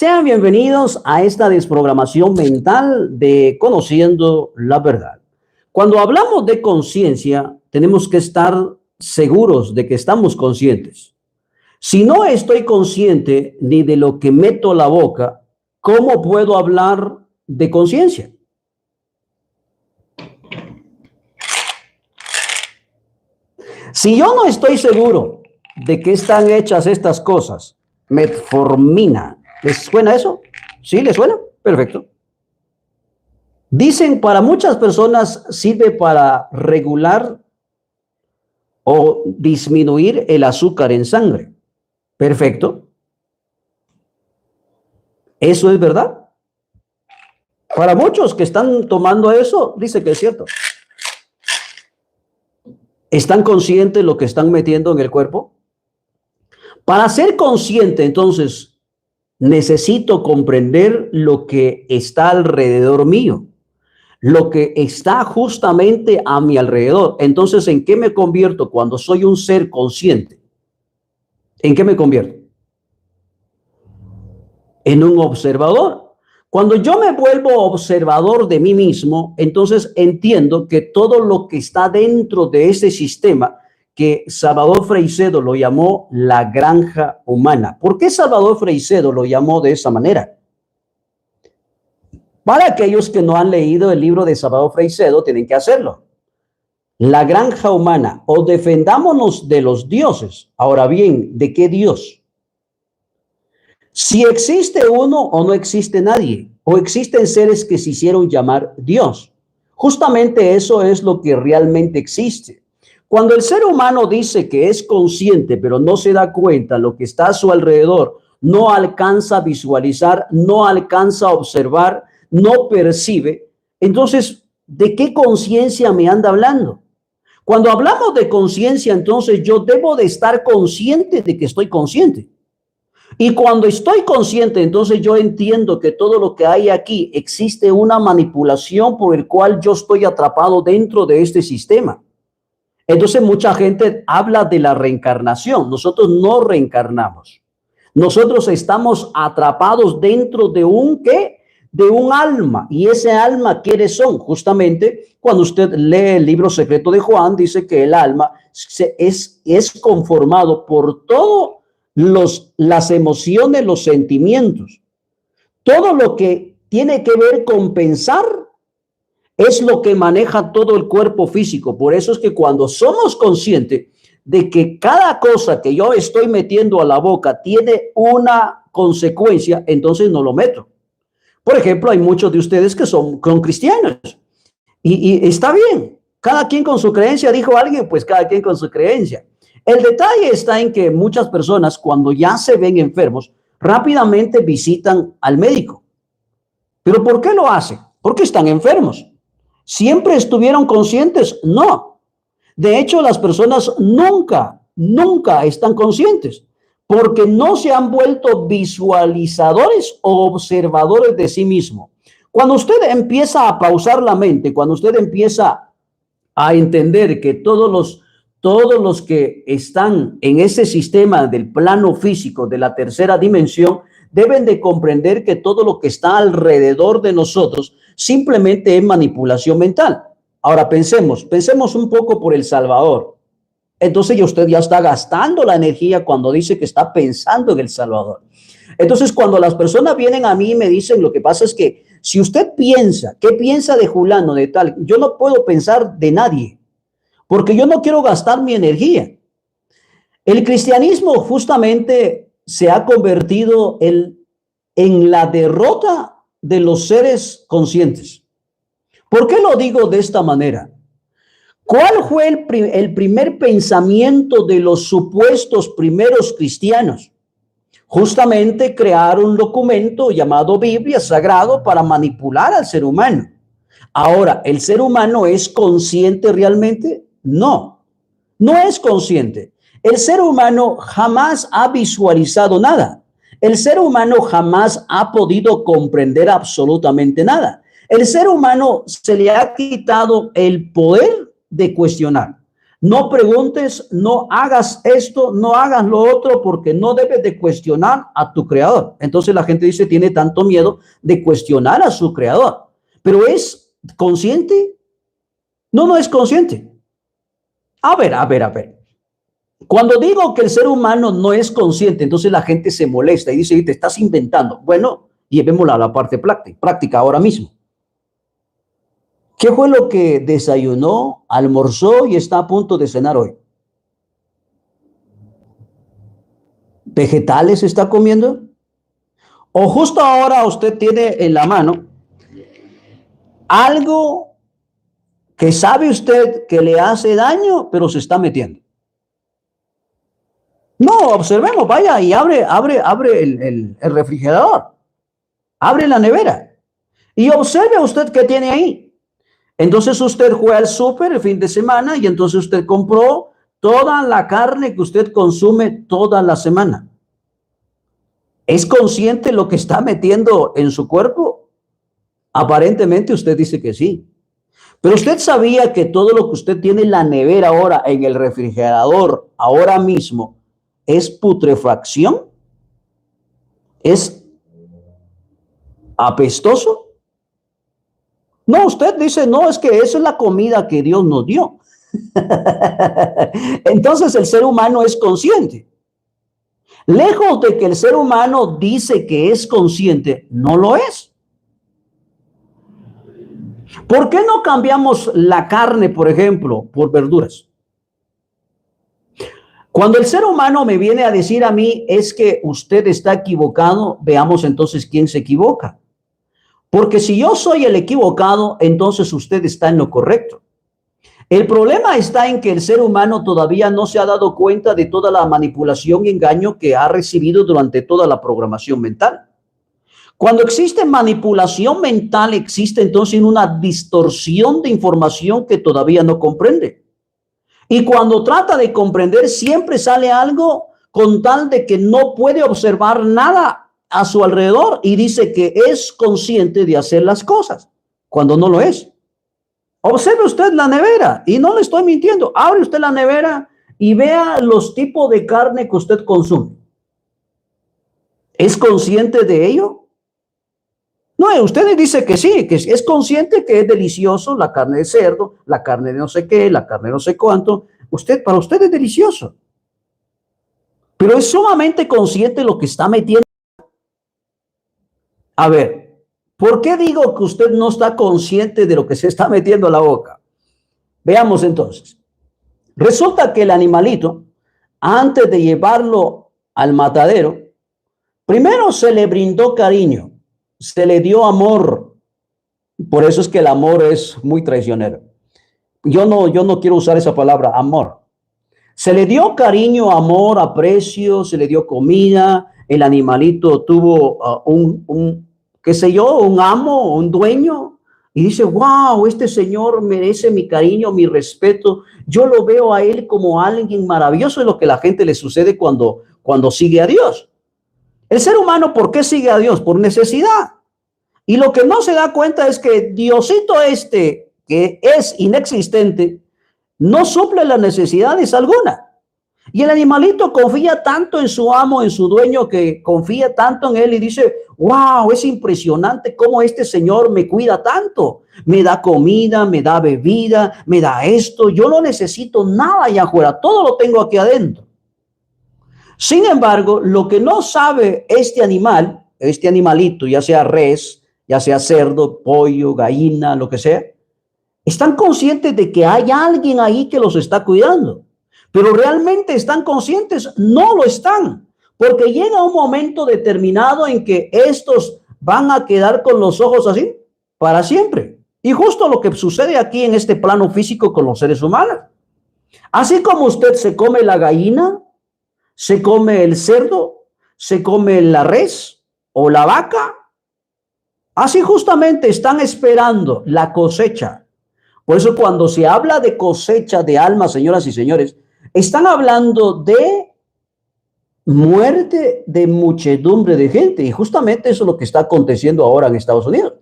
Sean bienvenidos a esta desprogramación mental de Conociendo la Verdad. Cuando hablamos de conciencia, tenemos que estar seguros de que estamos conscientes. Si no estoy consciente ni de lo que meto a la boca, ¿cómo puedo hablar de conciencia? Si yo no estoy seguro de qué están hechas estas cosas, metformina, ¿les suena eso? ¿Sí les suena? Perfecto. Dicen, para muchas personas sirve para regular o disminuir el azúcar en sangre. Perfecto. ¿Eso es verdad? Para muchos que están tomando eso, dice que es cierto. ¿Están conscientes de lo que están metiendo en el cuerpo? Para ser consciente, entonces, necesito comprender lo que está alrededor mío, lo que está justamente a mi alrededor. Entonces, ¿en qué me convierto cuando soy un ser consciente? ¿En qué me convierto? En un observador. Cuando yo me vuelvo observador de mí mismo, entonces entiendo que todo lo que está dentro de ese sistema, que Salvador Freixedo lo llamó la granja humana. ¿Por qué Salvador Freixedo lo llamó de esa manera? Para aquellos que no han leído el libro de Salvador Freixedo, tienen que hacerlo. La granja humana, o defendámonos de los dioses. Ahora bien, ¿de qué Dios? Si existe uno o no existe nadie, o existen seres que se hicieron llamar Dios. Justamente eso es lo que realmente existe. Cuando el ser humano dice que es consciente, pero no se da cuenta lo que está a su alrededor, no alcanza a visualizar, no alcanza a observar, no percibe, entonces, ¿de qué conciencia me anda hablando? Cuando hablamos de conciencia, entonces yo debo de estar consciente de que estoy consciente. Y cuando estoy consciente, entonces yo entiendo que todo lo que hay aquí existe una manipulación por el cual yo estoy atrapado dentro de este sistema. Entonces mucha gente habla de la reencarnación. Nosotros no reencarnamos. Nosotros estamos atrapados dentro de un ¿qué? De un alma. ¿Y ese alma quiénes son? Justamente cuando usted lee el libro secreto de Juan, dice que el alma es conformado por todo las emociones, los sentimientos, todo lo que tiene que ver con pensar es lo que maneja todo el cuerpo físico. Por eso es que cuando somos conscientes de que cada cosa que yo estoy metiendo a la boca tiene una consecuencia, entonces no lo meto. Por ejemplo, hay muchos de ustedes que son cristianos y está bien. Cada quien con su creencia, dijo alguien, pues cada quien con su creencia. El detalle está en que muchas personas, cuando ya se ven enfermos, rápidamente visitan al médico. ¿Pero por qué lo hacen? Porque están enfermos. ¿Siempre estuvieron conscientes? No. De hecho, las personas nunca están conscientes porque no se han vuelto visualizadores o observadores de sí mismo. Cuando usted empieza a pausar la mente, cuando usted empieza a entender que todos los que están en ese sistema del plano físico de la tercera dimensión deben de comprender que todo lo que está alrededor de nosotros simplemente es manipulación mental. Ahora pensemos un poco por El Salvador. Entonces usted ya está gastando la energía cuando dice que está pensando en El Salvador. Entonces cuando las personas vienen a mí y me dicen, lo que pasa es que si usted piensa, ¿qué piensa de fulano, de tal? Yo no puedo pensar de nadie, porque yo no quiero gastar mi energía. El cristianismo justamente se ha convertido en la derrota de los seres conscientes. ¿Por qué lo digo de esta manera? ¿Cuál fue el primer pensamiento de los supuestos primeros cristianos? Justamente crear un documento llamado Biblia sagrado para manipular al ser humano. Ahora, ¿el ser humano es consciente realmente? No, no es consciente. El ser humano jamás ha visualizado nada. El ser humano jamás ha podido comprender absolutamente nada. El ser humano se le ha quitado el poder de cuestionar. No preguntes, no hagas esto, no hagas lo otro, porque no debes de cuestionar a tu creador. Entonces la gente dice, tiene tanto miedo de cuestionar a su creador. Pero ¿es consciente? No, no es consciente. A ver, a ver, a ver. Cuando digo que el ser humano no es consciente, entonces la gente se molesta y dice, te estás inventando. Bueno, llevémosla a la parte práctica ahora mismo. ¿Qué fue lo que desayunó, almorzó y está a punto de cenar hoy? ¿Vegetales está comiendo? ¿O justo ahora usted tiene en la mano algo que sabe usted que le hace daño, pero se está metiendo? No, observemos, vaya y abre el refrigerador, abre la nevera y observe usted qué tiene ahí. Entonces usted fue al súper el fin de semana y entonces usted compró toda la carne que usted consume toda la semana. ¿Es consciente lo que está metiendo en su cuerpo? Aparentemente usted dice que sí. Pero usted sabía que todo lo que usted tiene en la nevera ahora, en el refrigerador, ahora mismo, es putrefacción, es apestoso. No, usted dice, no, es que eso es la comida que Dios nos dio. Entonces el ser humano es consciente. Lejos de que el ser humano dice que es consciente, no lo es. ¿Por qué no cambiamos la carne, por ejemplo, por verduras? Cuando el ser humano me viene a decir a mí es que usted está equivocado, veamos entonces quién se equivoca. Porque si yo soy el equivocado, entonces usted está en lo correcto. El problema está en que el ser humano todavía no se ha dado cuenta de toda la manipulación y engaño que ha recibido durante toda la programación mental. Cuando existe manipulación mental, existe entonces una distorsión de información que todavía no comprende. Y cuando trata de comprender, siempre sale algo con tal de que no puede observar nada a su alrededor y dice que es consciente de hacer las cosas, cuando no lo es. Observe usted la nevera, y no le estoy mintiendo. Abre usted la nevera y vea los tipos de carne que usted consume. ¿Es consciente de ello? No, usted dice que sí, que es consciente que es delicioso la carne de cerdo, la carne de no sé qué, la carne de no sé cuánto. Para usted es delicioso. Pero es sumamente consciente de lo que está metiendo. A ver, ¿por qué digo que usted no está consciente de lo que se está metiendo a la boca? Veamos entonces. Resulta que el animalito, antes de llevarlo al matadero, primero se le brindó cariño, se le dio amor. Por eso es que el amor es muy traicionero. Yo no quiero usar esa palabra, amor. Se le dio cariño, amor, aprecio, se le dio comida. El animalito tuvo qué sé yo, un amo, un dueño. Y dice, wow, este señor merece mi cariño, mi respeto. Yo lo veo a él como alguien maravilloso. Es lo que a la gente le sucede cuando sigue a Dios. El ser humano, ¿por qué sigue a Dios? Por necesidad. Y lo que no se da cuenta es que Diosito que es inexistente, no suple las necesidades alguna. Y el animalito confía tanto en su amo, en su dueño, que confía tanto en él y dice, wow, es impresionante cómo este señor me cuida tanto. Me da comida, me da bebida, me da esto. Yo no necesito nada allá afuera, todo lo tengo aquí adentro. Sin embargo, lo que no sabe este animalito, ya sea res, ya sea cerdo, pollo, gallina, lo que sea, están conscientes de que hay alguien ahí que los está cuidando, pero realmente están conscientes, no lo están, porque llega un momento determinado en que estos van a quedar con los ojos así para siempre. Y justo lo que sucede aquí en este plano físico con los seres humanos. Así como usted se come la gallina, se come el cerdo, se come la res o la vaca, así justamente están esperando la cosecha. Por eso cuando se habla de cosecha de almas, señoras y señores, están hablando de muerte de muchedumbre de gente. Y justamente eso es lo que está aconteciendo ahora en Estados Unidos.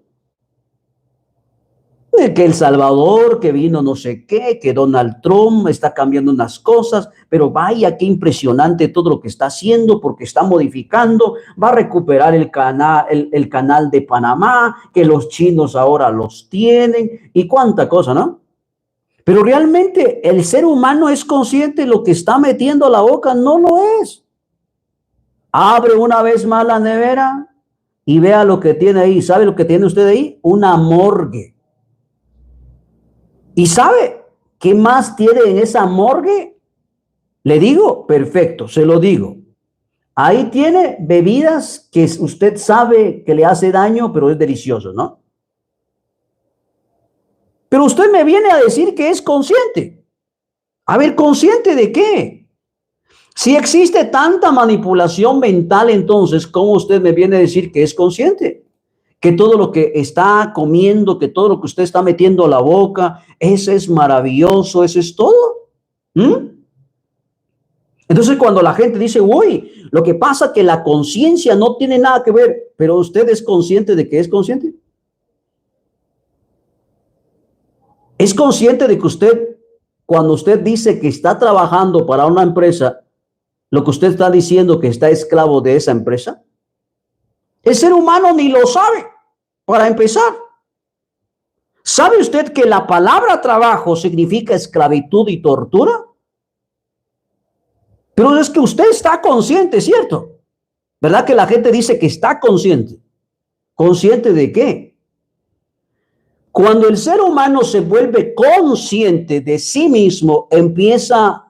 Que El Salvador, que vino no sé qué, que Donald Trump está cambiando unas cosas, pero vaya qué impresionante todo lo que está haciendo porque está modificando, va a recuperar el canal de Panamá, que los chinos ahora los tienen y cuánta cosa, ¿no? Pero realmente el ser humano es consciente de lo que está metiendo a la boca, no lo es. Abre una vez más la nevera y vea lo que tiene ahí. ¿Sabe lo que tiene usted ahí? Una morgue. ¿Y sabe qué más tiene en esa morgue? Le digo, perfecto, se lo digo. Ahí tiene bebidas que usted sabe que le hace daño, pero es delicioso, ¿no? Pero usted me viene a decir que es consciente. A ver, ¿consciente de qué? Si existe tanta manipulación mental, entonces, ¿cómo usted me viene a decir que es consciente? Que todo lo que está comiendo, que todo lo que usted está metiendo a la boca, eso es maravilloso, eso es todo. Entonces, cuando la gente dice, uy, lo que pasa es que la conciencia no tiene nada que ver, pero usted es consciente de que es consciente. Es consciente de que usted, cuando usted dice que está trabajando para una empresa, lo que usted está diciendo que está esclavo de esa empresa. El ser humano ni lo sabe, para empezar. ¿Sabe usted que la palabra trabajo significa esclavitud y tortura? Pero es que usted está consciente, ¿cierto? ¿Verdad que la gente dice que está consciente? ¿Consciente de qué? Cuando el ser humano se vuelve consciente de sí mismo, empieza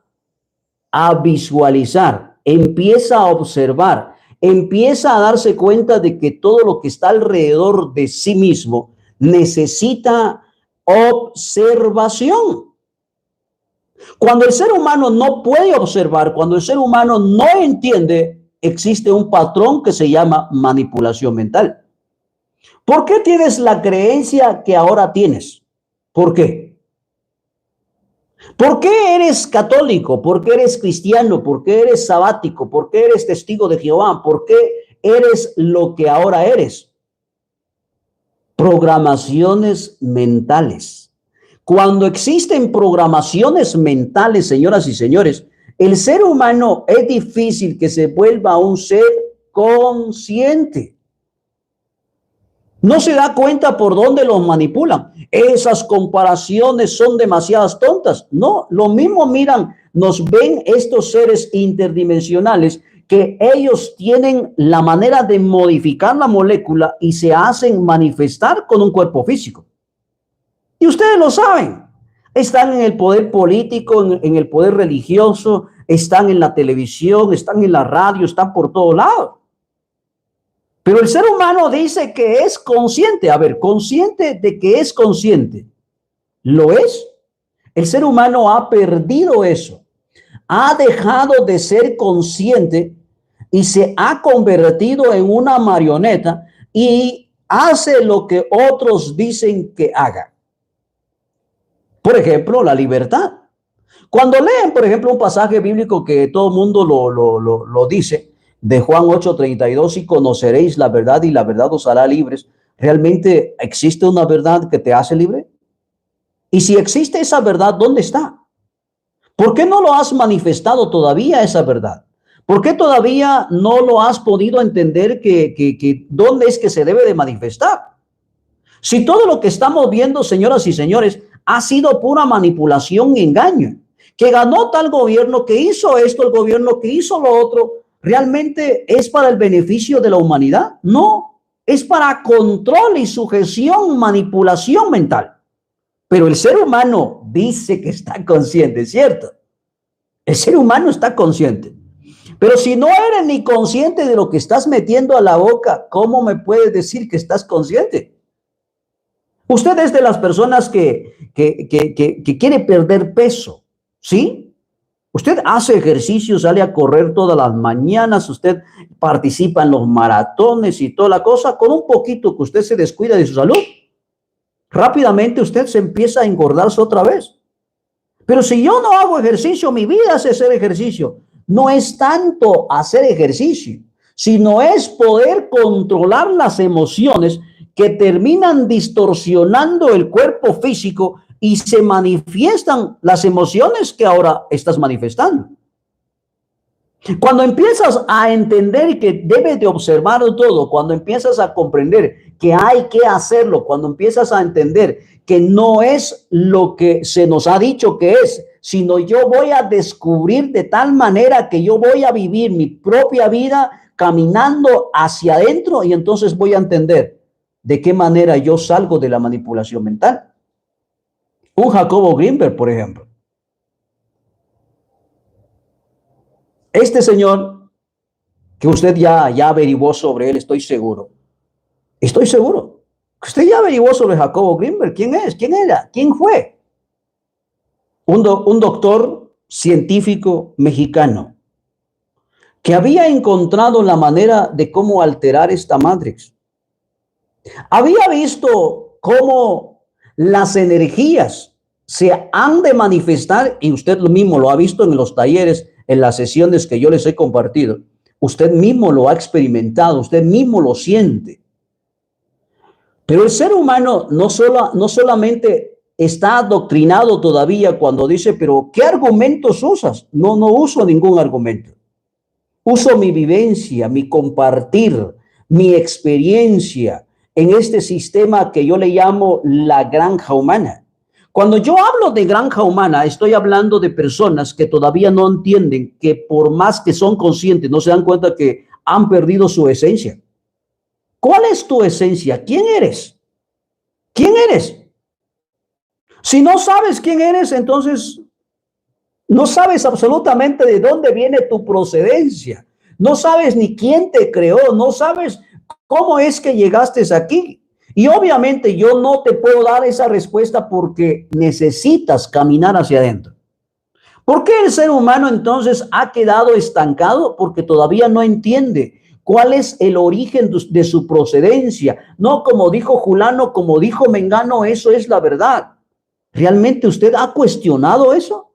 a visualizar, empieza a observar, empieza a darse cuenta de que todo lo que está alrededor de sí mismo necesita observación. Cuando el ser humano no puede observar, cuando el ser humano no entiende, existe un patrón que se llama manipulación mental. ¿Por qué tienes la creencia que ahora tienes? ¿Por qué? ¿Por qué eres católico? ¿Por qué eres cristiano? ¿Por qué eres sabático? ¿Por qué eres testigo de Jehová? ¿Por qué eres lo que ahora eres? Programaciones mentales. Cuando existen programaciones mentales, señoras y señores, el ser humano es difícil que se vuelva un ser consciente. No se da cuenta por dónde los manipulan. Esas comparaciones son demasiadas tontas. No, lo mismo miran, nos ven estos seres interdimensionales que ellos tienen la manera de modificar la molécula y se hacen manifestar con un cuerpo físico. Y ustedes lo saben. Están en el poder político, en el poder religioso, están en la televisión, están en la radio, están por todos lados. Pero el ser humano dice que es consciente. A ver, consciente de que es consciente. ¿Lo es? El ser humano ha perdido eso. Ha dejado de ser consciente y se ha convertido en una marioneta y hace lo que otros dicen que haga. Por ejemplo, la libertad. Cuando leen, por ejemplo, un pasaje bíblico que todo el mundo lo dice, de Juan 8:32, y conoceréis la verdad y la verdad os hará libres. ¿Realmente existe una verdad que te hace libre? Y si existe esa verdad, ¿dónde está? ¿Por qué no lo has manifestado todavía esa verdad? ¿Por qué todavía no lo has podido entender que dónde es que se debe de manifestar? Si todo lo que estamos viendo, señoras y señores, ha sido pura manipulación y engaño, que ganó tal gobierno, que hizo esto el gobierno, que hizo lo otro, ¿realmente es para el beneficio de la humanidad? No, es para control y sujeción, manipulación mental. Pero el ser humano dice que está consciente, ¿cierto? El ser humano está consciente. Pero si no eres ni consciente de lo que estás metiendo a la boca, ¿cómo me puedes decir que estás consciente? Usted es de las personas que quiere perder peso, ¿sí? Usted hace ejercicio, sale a correr todas las mañanas, usted participa en los maratones y toda la cosa, con un poquito que usted se descuida de su salud, rápidamente usted se empieza a engordarse otra vez. Pero si yo no hago ejercicio, mi vida es hacer ejercicio. No es tanto hacer ejercicio, sino es poder controlar las emociones que terminan distorsionando el cuerpo físico y se manifiestan las emociones que ahora estás manifestando. Cuando empiezas a entender que debes de observar todo, cuando empiezas a comprender que hay que hacerlo, cuando empiezas a entender que no es lo que se nos ha dicho que es, sino yo voy a descubrir de tal manera que yo voy a vivir mi propia vida caminando hacia adentro, y entonces voy a entender de qué manera yo salgo de la manipulación mental. Un Jacobo Greenberg, por ejemplo. Este señor, que usted ya averiguó sobre él, estoy seguro. Estoy seguro. Usted ya averiguó sobre Jacobo Greenberg. ¿Quién es? ¿Quién era? ¿Quién fue? Un doctor científico mexicano que había encontrado la manera de cómo alterar esta Matrix. Había visto cómo las energías se han de manifestar, y usted mismo lo ha visto en los talleres, en las sesiones que yo les he compartido. Usted mismo lo ha experimentado, usted mismo lo siente. Pero el ser humano no solamente está adoctrinado todavía cuando dice, pero ¿qué argumentos usas? No uso ningún argumento. Uso mi vivencia, mi compartir, mi experiencia en este sistema que yo le llamo la granja humana. Cuando yo hablo de granja humana, estoy hablando de personas que todavía no entienden que por más que son conscientes, no se dan cuenta que han perdido su esencia. ¿Cuál es tu esencia? ¿Quién eres? ¿Quién eres? Si no sabes quién eres, entonces no sabes absolutamente de dónde viene tu procedencia. No sabes ni quién te creó, no sabes cómo es que llegaste aquí. Y obviamente yo no te puedo dar esa respuesta porque necesitas caminar hacia adentro. ¿Por qué el ser humano entonces ha quedado estancado? Porque todavía no entiende cuál es el origen de su procedencia. No como dijo Julano, como dijo Mengano, eso es la verdad. ¿Realmente usted ha cuestionado eso?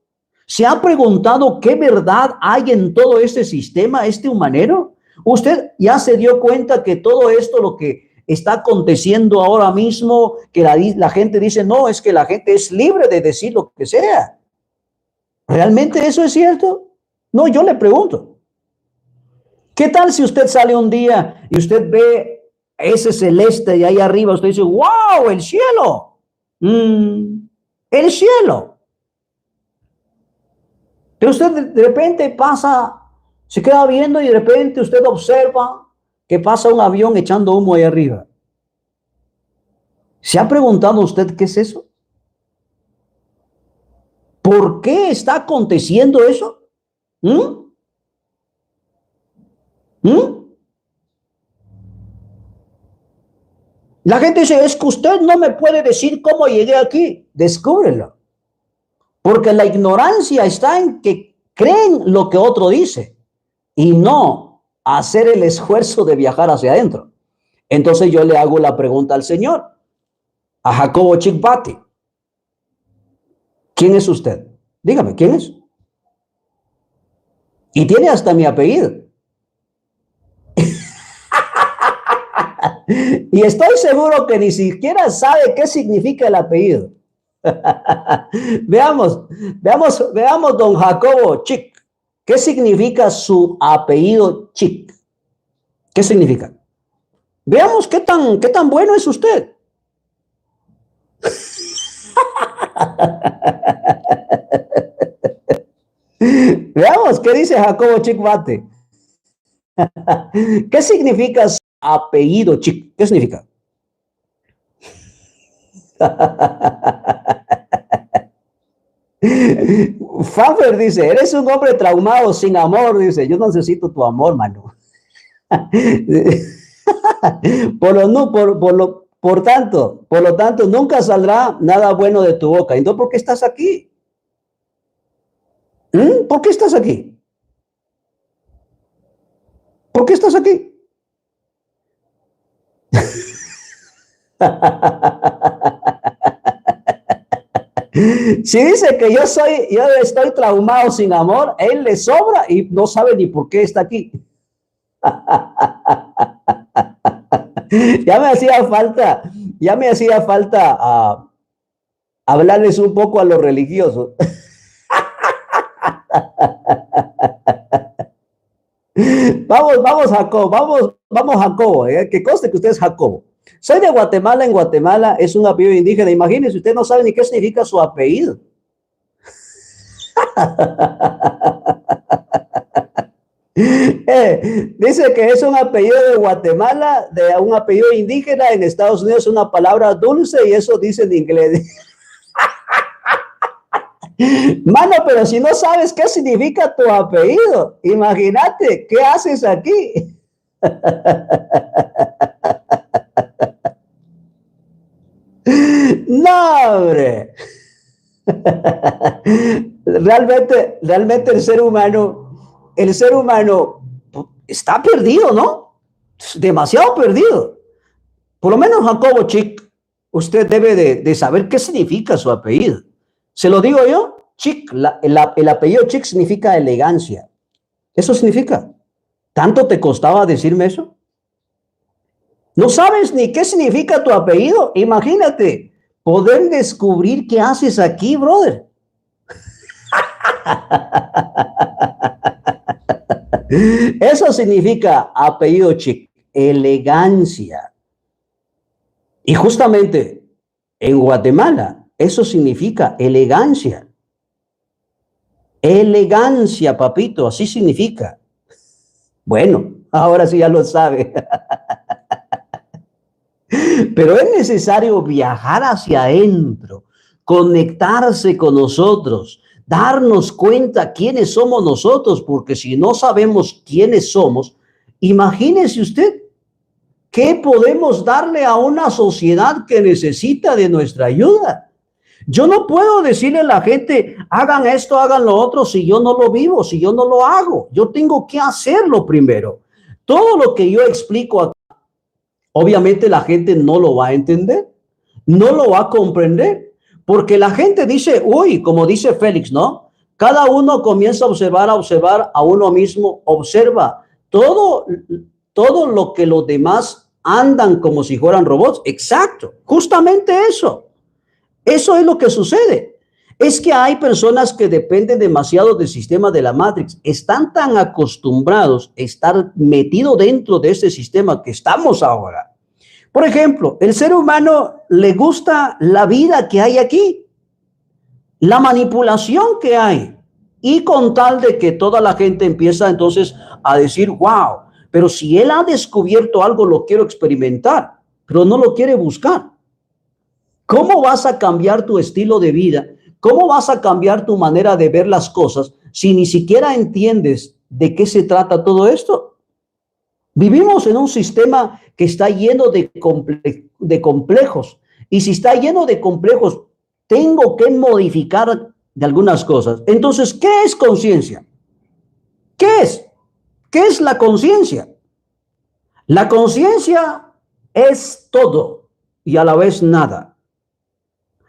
¿Se ha preguntado qué verdad hay en todo este sistema, este humanero? ¿Usted ya se dio cuenta que todo esto, lo que está aconteciendo ahora mismo, que la gente dice, no, es que la gente es libre de decir lo que sea? ¿Realmente eso es cierto? No, yo le pregunto. ¿Qué tal si usted sale un día y usted ve ese celeste y ahí arriba usted dice, wow, el cielo? El cielo. Pero usted de repente pasa, se queda viendo y de repente usted observa que pasa un avión echando humo ahí arriba. ¿Se ha preguntado usted qué es eso? ¿Por qué está aconteciendo eso? La gente dice, es que usted no me puede decir cómo llegué aquí. Descúbrelo. Porque la ignorancia está en que creen lo que otro dice y no hacer el esfuerzo de viajar hacia adentro. Entonces yo le hago la pregunta al Señor, a Jacobo Chickbati. ¿Quién es usted? Dígame, ¿quién es? Y tiene hasta mi apellido. Y estoy seguro que ni siquiera sabe qué significa el apellido. Veamos, don Jacobo Chick. ¿Qué significa su apellido Chick? ¿Qué significa? Veamos qué tan bueno es usted. Veamos qué dice Jacobo Chick Bate. ¿Qué significa su apellido Chick? ¿Qué significa? Faber dice, eres un hombre traumado, sin amor. Dice, yo no necesito tu amor, mano. Por lo tanto, nunca saldrá nada bueno de tu boca. Entonces, ¿por qué estás aquí? ¿Por qué estás aquí? ¿Por qué estás aquí? Si dice que yo estoy traumado sin amor, él le sobra y no sabe ni por qué está aquí. Ya ya me hacía falta hablarles un poco a los religiosos. Vamos, Jacob, vamos, Jacobo, que conste que usted es Jacobo. Soy de Guatemala, en Guatemala es un apellido indígena. Imagínense, usted no sabe ni qué significa su apellido. Dice que es un apellido de Guatemala, de un apellido indígena. En Estados Unidos es una palabra dulce y eso dice en inglés. Mano, pero si no sabes qué significa tu apellido, imagínate, ¿qué haces aquí? No, hombre. Realmente el ser humano está perdido, ¿no? Demasiado perdido. Por lo menos Jacobo Chic, usted debe de saber qué significa su apellido. Se lo digo yo, Chic, el apellido Chic significa elegancia. Eso significa. ¿Tanto te costaba decirme eso? ¿No sabes ni qué significa tu apellido? Imagínate, poder descubrir qué haces aquí, brother. Eso significa apellido Chic, elegancia. Y justamente en Guatemala, eso significa elegancia. Elegancia, papito, así significa. Bueno, ahora sí ya lo sabe. Pero es necesario viajar hacia adentro, conectarse con nosotros, darnos cuenta quiénes somos nosotros, porque si no sabemos quiénes somos, imagínese usted qué podemos darle a una sociedad que necesita de nuestra ayuda. Yo no puedo decirle a la gente, hagan esto, hagan lo otro, si yo no lo vivo, si yo no lo hago. Yo tengo que hacerlo primero. Todo lo que yo explico acá, obviamente la gente no lo va a entender, no lo va a comprender, porque la gente dice, uy, como dice Félix, ¿no? Cada uno comienza a observar a uno mismo, observa todo lo que los demás andan como si fueran robots. Exacto, justamente eso. Eso es lo que sucede. Es que hay personas que dependen demasiado del sistema de la Matrix. Están tan acostumbrados a estar metidos dentro de ese sistema que estamos ahora. Por ejemplo, el ser humano le gusta la vida que hay aquí, la manipulación que hay. Y con tal de que toda la gente empieza entonces a decir, wow, pero si él ha descubierto algo, lo quiero experimentar, pero no lo quiere buscar. ¿Cómo vas a cambiar tu estilo de vida? ¿Cómo vas a cambiar tu manera de ver las cosas si ni siquiera entiendes de qué se trata todo esto? Vivimos en un sistema que está lleno de complejos. Y si está lleno de complejos, tengo que modificar de algunas cosas. Entonces, ¿qué es conciencia? ¿Qué es? ¿Qué es la conciencia? La conciencia es todo y a la vez nada.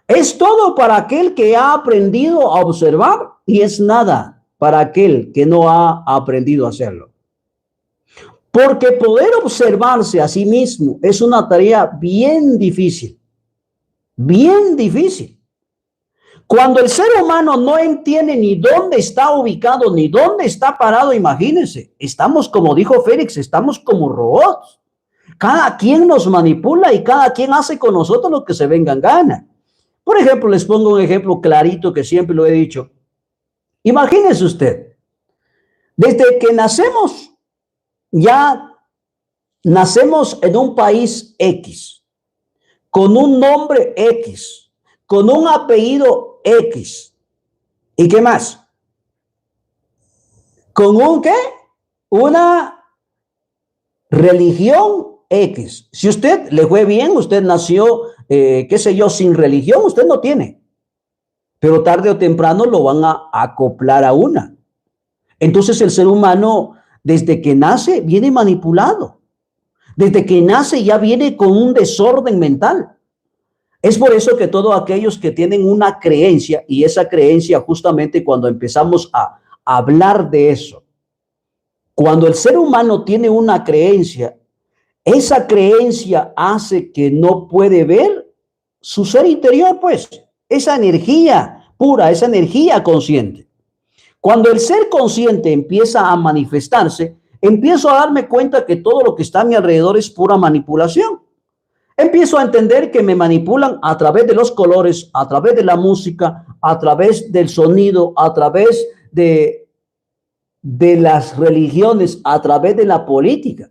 Es todo para aquel que ha aprendido a observar y es nada para aquel que no ha aprendido a hacerlo. Porque poder observarse a sí mismo es una tarea bien difícil. Bien difícil. Cuando el ser humano no entiende ni dónde está ubicado, ni dónde está parado, imagínense, estamos como dijo Félix, estamos como robots. Cada quien nos manipula y cada quien hace con nosotros lo que se venga en gana. Por ejemplo, les pongo un ejemplo clarito que siempre lo he dicho. Imagínese usted, desde que nacemos, ya nacemos en un país X, con un nombre X, con un apellido X. ¿Y qué más? ¿Con un qué? Una religión X. Si usted le fue bien, usted nació, qué sé yo, sin religión, usted no tiene. Pero tarde o temprano lo van a acoplar a una. Entonces el ser humano, desde que nace, viene manipulado. Desde que nace ya viene con un desorden mental. Es por eso que todos aquellos que tienen una creencia, y esa creencia justamente cuando empezamos a hablar de eso, cuando el ser humano tiene una creencia, esa creencia hace que no puede ver su ser interior, pues, esa energía pura, esa energía consciente. Cuando el ser consciente empieza a manifestarse, empiezo a darme cuenta que todo lo que está a mi alrededor es pura manipulación. Empiezo a entender que me manipulan a través de los colores, a través de la música, a través del sonido, a través de las religiones, a través de la política.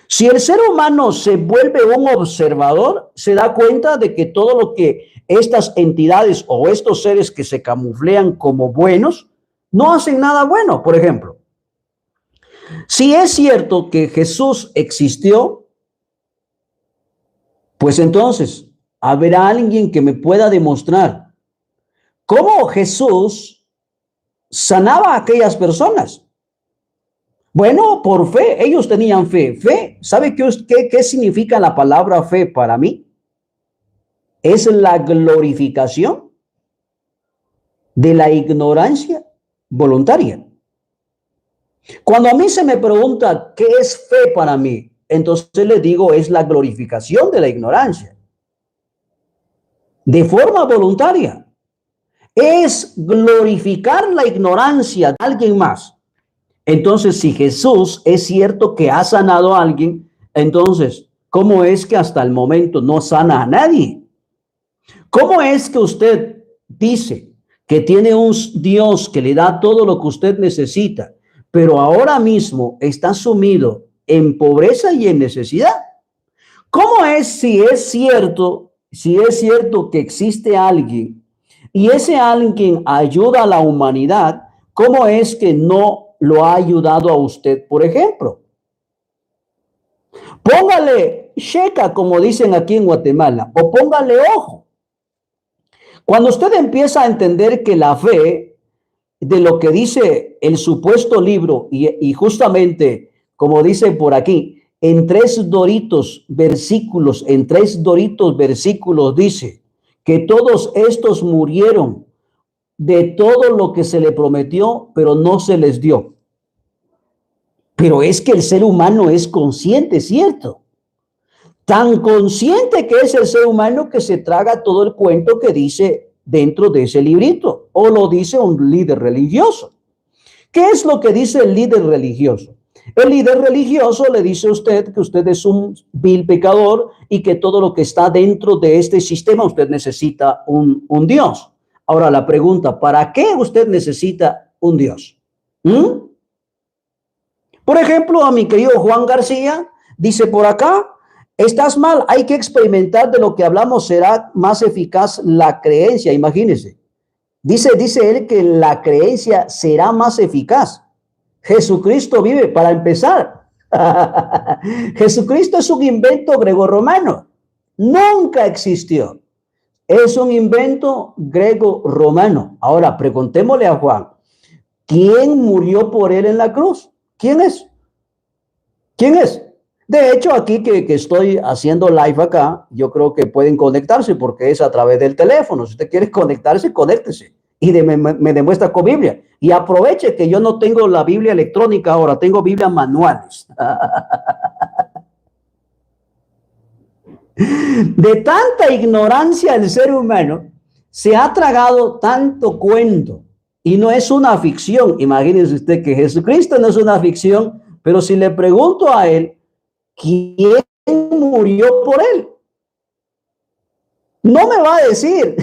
Si el ser humano se vuelve un observador, se da cuenta de que todo lo que estas entidades o estos seres que se camuflean como buenos, no hacen nada bueno. Por ejemplo, si es cierto que Jesús existió, pues entonces habrá alguien que me pueda demostrar cómo Jesús sanaba a aquellas personas. Bueno, por fe, ellos tenían fe. Fe, ¿sabe qué significa la palabra fe para mí? Es la glorificación de la ignorancia voluntaria. Cuando a mí se me pregunta qué es fe para mí, entonces le digo es la glorificación de la ignorancia. De forma voluntaria. Es glorificar la ignorancia de alguien más. Entonces, si Jesús es cierto que ha sanado a alguien, entonces, ¿cómo es que hasta el momento no sana a nadie? ¿Cómo es que usted dice que tiene un Dios que le da todo lo que usted necesita, pero ahora mismo está sumido en pobreza y en necesidad? ¿Cómo es si es cierto que existe alguien y ese alguien ayuda a la humanidad? ¿Cómo es que no lo ha ayudado a usted, por ejemplo? Póngale checa, como dicen aquí en Guatemala, o póngale ojo. Cuando usted empieza a entender que la fe de lo que dice el supuesto libro, y justamente como dice por aquí, en 3 Doritos versículos dice que todos estos murieron de todo lo que se le prometió, pero no se les dio. Pero es que el ser humano es consciente, ¿cierto? Tan consciente que es el ser humano que se traga todo el cuento que dice dentro de ese librito, o lo dice un líder religioso. ¿Qué es lo que dice el líder religioso? El líder religioso le dice a usted que usted es un vil pecador y que todo lo que está dentro de este sistema usted necesita un Dios. Ahora la pregunta, ¿para qué usted necesita un Dios? Por ejemplo, a mi querido Juan García dice por acá, estás mal, hay que experimentar de lo que hablamos, será más eficaz la creencia, imagínense. Dice él que la creencia será más eficaz. Jesucristo vive, para empezar. Jesucristo es un invento greco-romano. Nunca existió. Es un invento greco-romano. Ahora, preguntémosle a Juan, ¿quién murió por él en la cruz? ¿Quién es? ¿Quién es? De hecho, aquí que estoy haciendo live acá, yo creo que pueden conectarse porque es a través del teléfono. Si usted quiere conectarse, conéctese. Y me demuestra con Biblia. Y aproveche que yo no tengo la Biblia electrónica ahora, tengo Biblia manuales. De tanta ignorancia del ser humano, se ha tragado tanto cuento. Y no es una ficción. Imagínense usted que Jesucristo no es una ficción, pero si le pregunto a él, ¿quién murió por él? No me va a decir.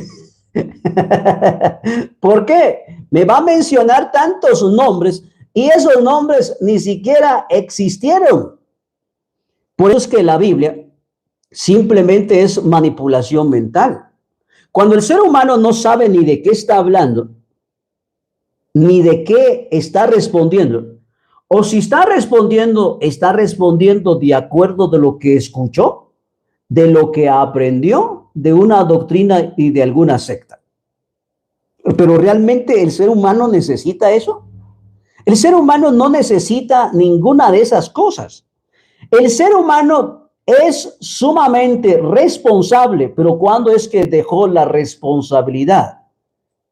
¿Por qué? Me va a mencionar tantos nombres y esos nombres ni siquiera existieron. Por eso es que la Biblia simplemente es manipulación mental. Cuando el ser humano no sabe ni de qué está hablando, ni de qué está respondiendo, o si está respondiendo de acuerdo de lo que escuchó, de lo que aprendió, de una doctrina y de alguna secta. Pero realmente el ser humano necesita eso. El ser humano no necesita ninguna de esas cosas. El ser humano es sumamente responsable, pero ¿cuándo es que dejó la responsabilidad?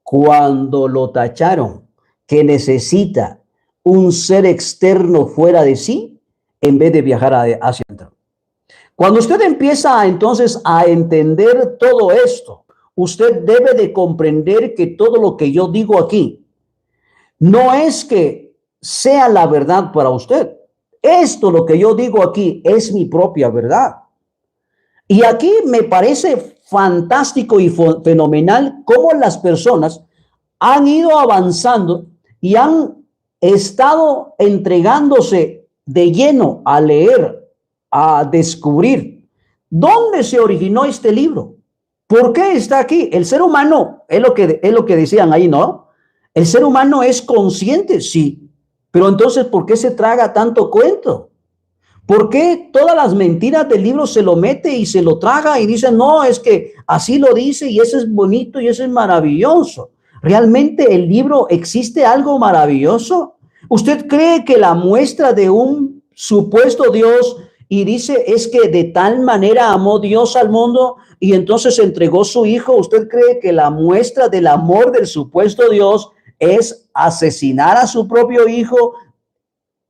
Cuando lo tacharon que necesita un ser externo fuera de sí en vez de viajar hacia adentro. Cuando usted empieza entonces a entender todo esto, usted debe de comprender que todo lo que yo digo aquí no es que sea la verdad para usted. Esto, lo que yo digo aquí, es mi propia verdad. Y aquí me parece fantástico y fenomenal cómo las personas han ido avanzando y han estado entregándose de lleno a leer, a descubrir dónde se originó este libro. ¿Por qué está aquí? El ser humano, es lo que decían ahí, ¿no? El ser humano es consciente, sí, pero entonces, ¿por qué se traga tanto cuento? ¿Por qué todas las mentiras del libro se lo mete y se lo traga y dice, no, es que así lo dice y eso es bonito y eso es maravilloso? ¿Realmente el libro existe algo maravilloso? ¿Usted cree que la muestra de un supuesto Dios y dice es que de tal manera amó Dios al mundo y entonces entregó su hijo? ¿Usted cree que la muestra del amor del supuesto Dios es asesinar a su propio hijo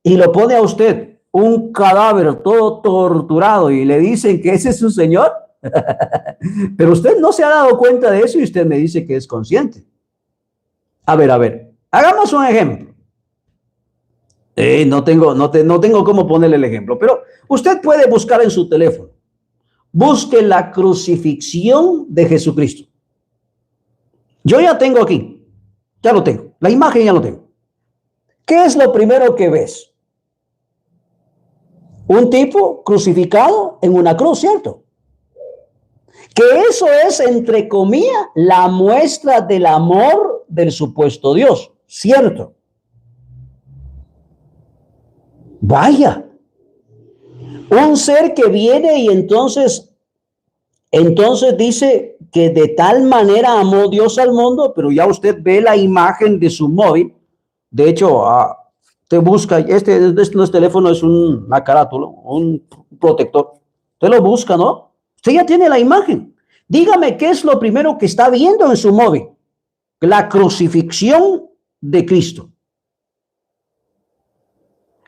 y lo pone a usted un cadáver todo torturado y le dicen que ese es su Señor? Pero usted no se ha dado cuenta de eso y usted me dice que es consciente. A ver, hagamos un ejemplo. No tengo cómo ponerle el ejemplo, pero usted puede buscar en su teléfono. Busque la crucifixión de Jesucristo. Yo ya tengo aquí, ya lo tengo, la imagen ya lo tengo. ¿Qué es lo primero que ves? Un tipo crucificado en una cruz, ¿cierto? Que eso es, entre comillas, la muestra del amor del supuesto Dios, ¿cierto? Vaya, un ser que viene y entonces dice que de tal manera amó Dios al mundo, pero ya usted ve la imagen de su móvil. De hecho, te busca, este no es teléfono, es una carátula, un protector. Usted lo busca, ¿no? Usted ya tiene la imagen. Dígame qué es lo primero que está viendo en su móvil. La crucifixión de Cristo.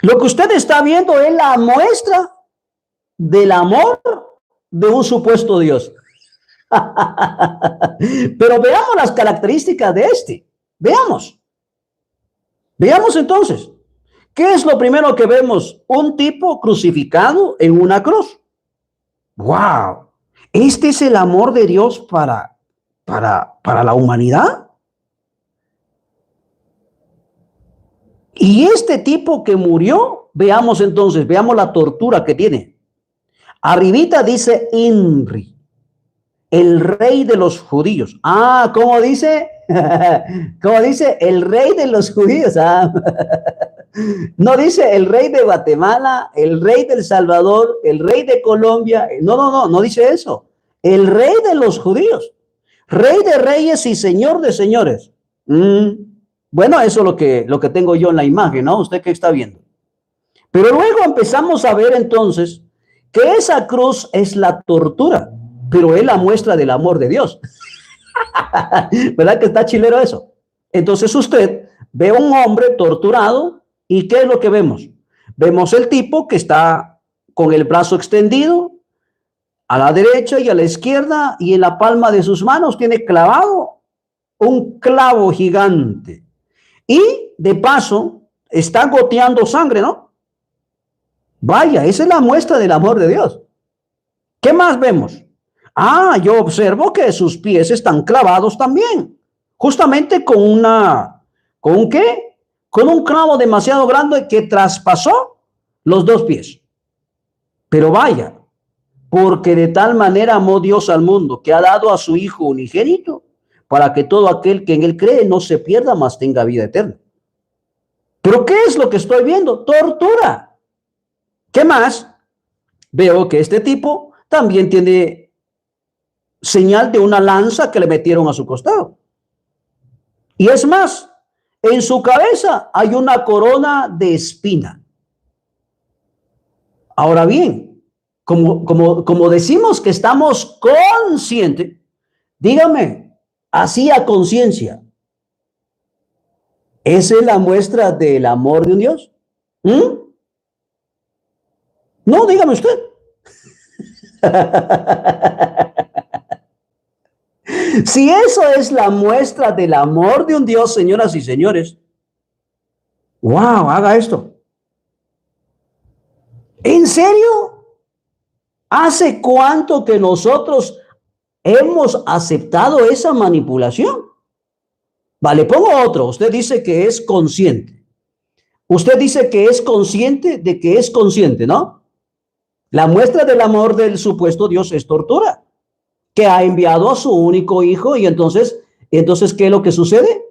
Lo que usted está viendo es la muestra del amor de un supuesto Dios. Pero veamos las características de este. Veamos. Veamos entonces. ¿Qué es lo primero que vemos? Un tipo crucificado en una cruz. ¡Wow! ¿Este es el amor de Dios para la humanidad? Y este tipo que murió, veamos entonces, veamos la tortura que tiene. Arribita dice Inri, el rey de los judíos. Ah, ¿cómo dice? ¿Cómo dice? El rey de los judíos. Ah. No dice el rey de Guatemala, el rey del Salvador, el rey de Colombia. No dice eso. El rey de los judíos. Rey de reyes y señor de señores. Bueno, eso es lo que tengo yo en la imagen, ¿no? ¿Usted qué está viendo? Pero luego empezamos a ver entonces que esa cruz es la tortura, pero es la muestra del amor de Dios. ¿Verdad que está chilero eso? Entonces usted ve a un hombre torturado y ¿qué es lo que vemos? Vemos el tipo que está con el brazo extendido a la derecha y a la izquierda y en la palma de sus manos tiene clavado un clavo gigante. Y de paso está goteando sangre, ¿no? Vaya, esa es la muestra del amor de Dios. ¿Qué más vemos? Yo observo que sus pies están clavados también, justamente ¿con un qué? Con un clavo demasiado grande que traspasó los dos pies. Pero vaya, porque de tal manera amó Dios al mundo que ha dado a su Hijo unigénito para que todo aquel que en él cree no se pierda, mas tenga vida eterna. ¿Pero qué es lo que estoy viendo? Tortura. ¿Qué más? Veo que este tipo también tiene señal de una lanza que le metieron a su costado. Y es más, en su cabeza hay una corona de espina. Ahora bien, como decimos que estamos conscientes, dígame, así a conciencia, ¿esa es la muestra del amor de un Dios? No, dígame usted. Si eso es la muestra del amor de un Dios, señoras y señores, wow, haga esto. ¿En serio? ¿Hace cuánto que nosotros hemos aceptado esa manipulación? Vale, pongo otro. Usted dice que es consciente. Usted dice que es consciente de que es consciente, ¿no? La muestra del amor del supuesto Dios es tortura, que ha enviado a su único hijo y entonces, ¿qué es lo que sucede?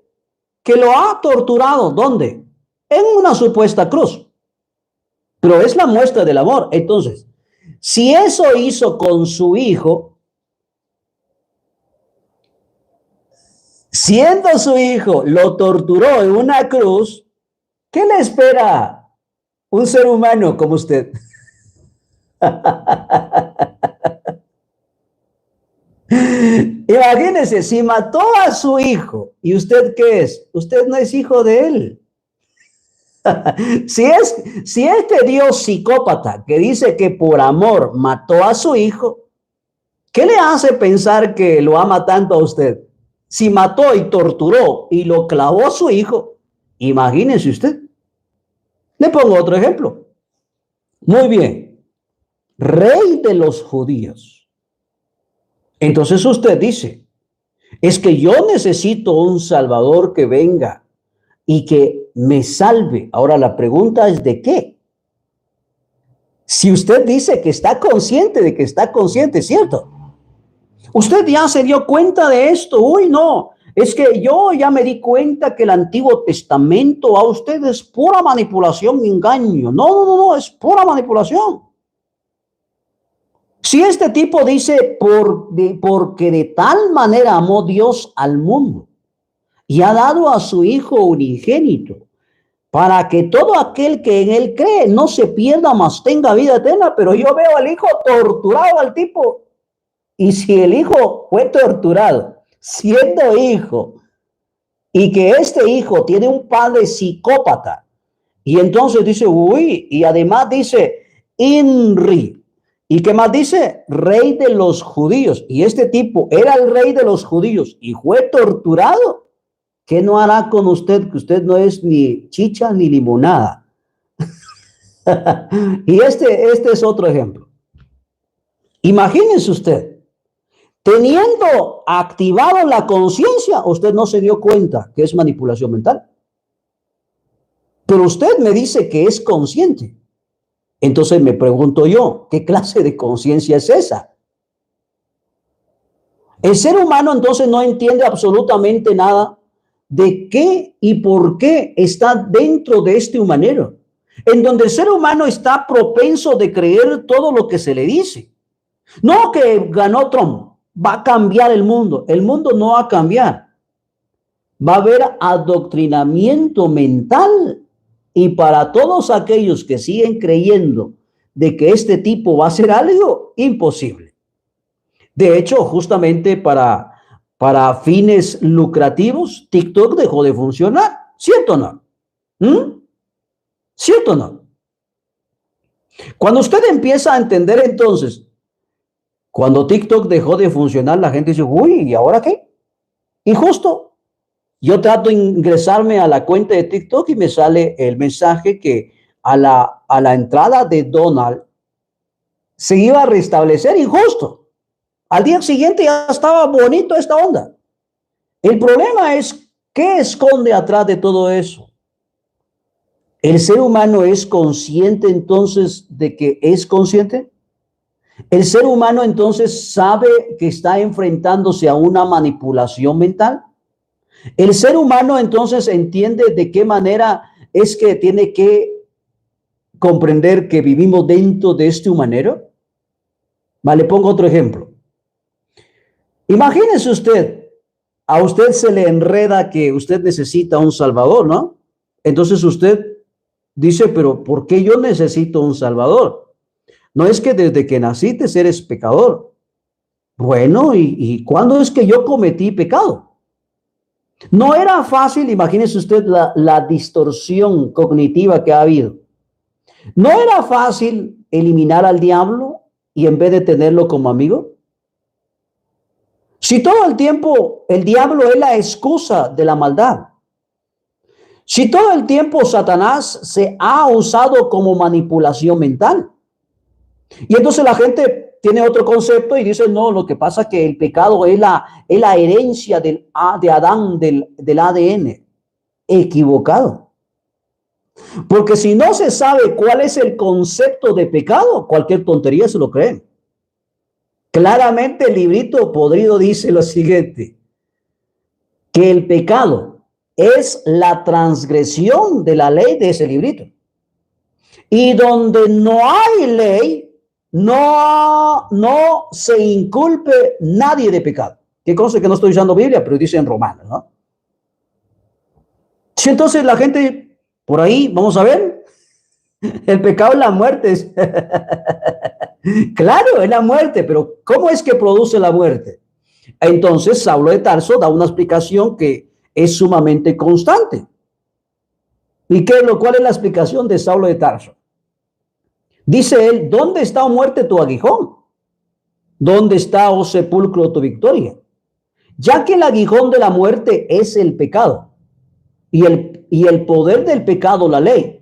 Que lo ha torturado. ¿Dónde? En una supuesta cruz. Pero es la muestra del amor. Entonces, si eso hizo con su hijo, siendo su hijo, lo torturó en una cruz, ¿qué le espera un ser humano como usted? Imagínese, si mató a su hijo, ¿y usted qué es? Usted no es hijo de él. Si este Dios psicópata que dice que por amor mató a su hijo, ¿qué le hace pensar que lo ama tanto a usted? Si mató y torturó y lo clavó a su hijo, imagínese usted. Le pongo otro ejemplo. Muy bien, rey de los judíos. Entonces usted dice, es que yo necesito un salvador que venga y que me salve. Ahora la pregunta es ¿de qué? Si usted dice que está consciente de que está consciente, ¿cierto? Usted ya se dio cuenta de esto. Uy, no, es que yo ya me di cuenta que el Antiguo Testamento a usted es pura manipulación y engaño. No, es pura manipulación. Si este tipo dice porque de tal manera amó Dios al mundo y ha dado a su Hijo unigénito para que todo aquel que en él cree no se pierda, mas tenga vida eterna. Pero yo veo al hijo torturado al tipo. Y si el hijo fue torturado siendo hijo y que este hijo tiene un padre psicópata y entonces dice, uy, y además dice, INRI. ¿Y qué más dice? Rey de los judíos. Y este tipo era el rey de los judíos y fue torturado. ¿Qué no hará con usted? Que usted no es ni chicha ni limonada. Y este es otro ejemplo. Imagínense usted, teniendo activado la conciencia, usted no se dio cuenta que es manipulación mental. Pero usted me dice que es consciente. Entonces me pregunto yo, ¿qué clase de conciencia es esa? El ser humano entonces no entiende absolutamente nada de qué y por qué está dentro de este humanero, en donde el ser humano está propenso de creer todo lo que se le dice. No que ganó Trump, va a cambiar el mundo no va a cambiar. Va a haber adoctrinamiento mental y para todos aquellos que siguen creyendo de que este tipo va a hacer algo, imposible. De hecho, justamente para fines lucrativos, TikTok dejó de funcionar. ¿Cierto o no? ¿Cierto o no? Cuando usted empieza a entender entonces, cuando TikTok dejó de funcionar, la gente dice, uy, ¿y ahora qué? Y justo yo trato de ingresarme a la cuenta de TikTok y me sale el mensaje que a la entrada de Donald se iba a restablecer injusto. Al día siguiente ya estaba bonito esta onda. El problema es, ¿qué esconde atrás de todo eso? ¿El ser humano es consciente entonces de que es consciente? ¿El ser humano entonces sabe que está enfrentándose a una manipulación mental? ¿El ser humano entonces entiende de qué manera es que tiene que comprender que vivimos dentro de este humanero? Vale, pongo otro ejemplo. Imagínese usted, a usted se le enreda que usted necesita un salvador, ¿no? Entonces usted dice, pero ¿por qué yo necesito un salvador? No es que desde que naciste eres pecador. Bueno, ¿y cuándo es que yo cometí pecado? No era fácil, imagínese usted la distorsión cognitiva que ha habido. No era fácil eliminar al diablo y en vez de tenerlo como amigo? Si todo el tiempo el diablo es la excusa de la maldad, si todo el tiempo Satanás se ha usado como manipulación mental, y entonces la gente tiene otro concepto y dice, no, lo que pasa es que el pecado es la herencia de Adán, del ADN. Equivocado. Porque si no se sabe cuál es el concepto de pecado, cualquier tontería se lo creen. Claramente el librito podrido dice lo siguiente, que el pecado es la transgresión de la ley de ese librito. Y donde no hay ley, no se inculpe nadie de pecado. Qué cosa que no estoy usando Biblia, pero dice en Romanos, ¿no? Si entonces la gente por ahí, vamos a ver, el pecado es la muerte. Claro, es la muerte, pero ¿cómo es que produce la muerte? Entonces Saulo de Tarso da una explicación que es sumamente constante. ¿Y cuál es la explicación de Saulo de Tarso? Dice él, ¿dónde está, oh muerte, tu aguijón? ¿Dónde está, oh sepulcro, tu victoria? Ya que el aguijón de la muerte es el pecado y el poder del pecado, la ley.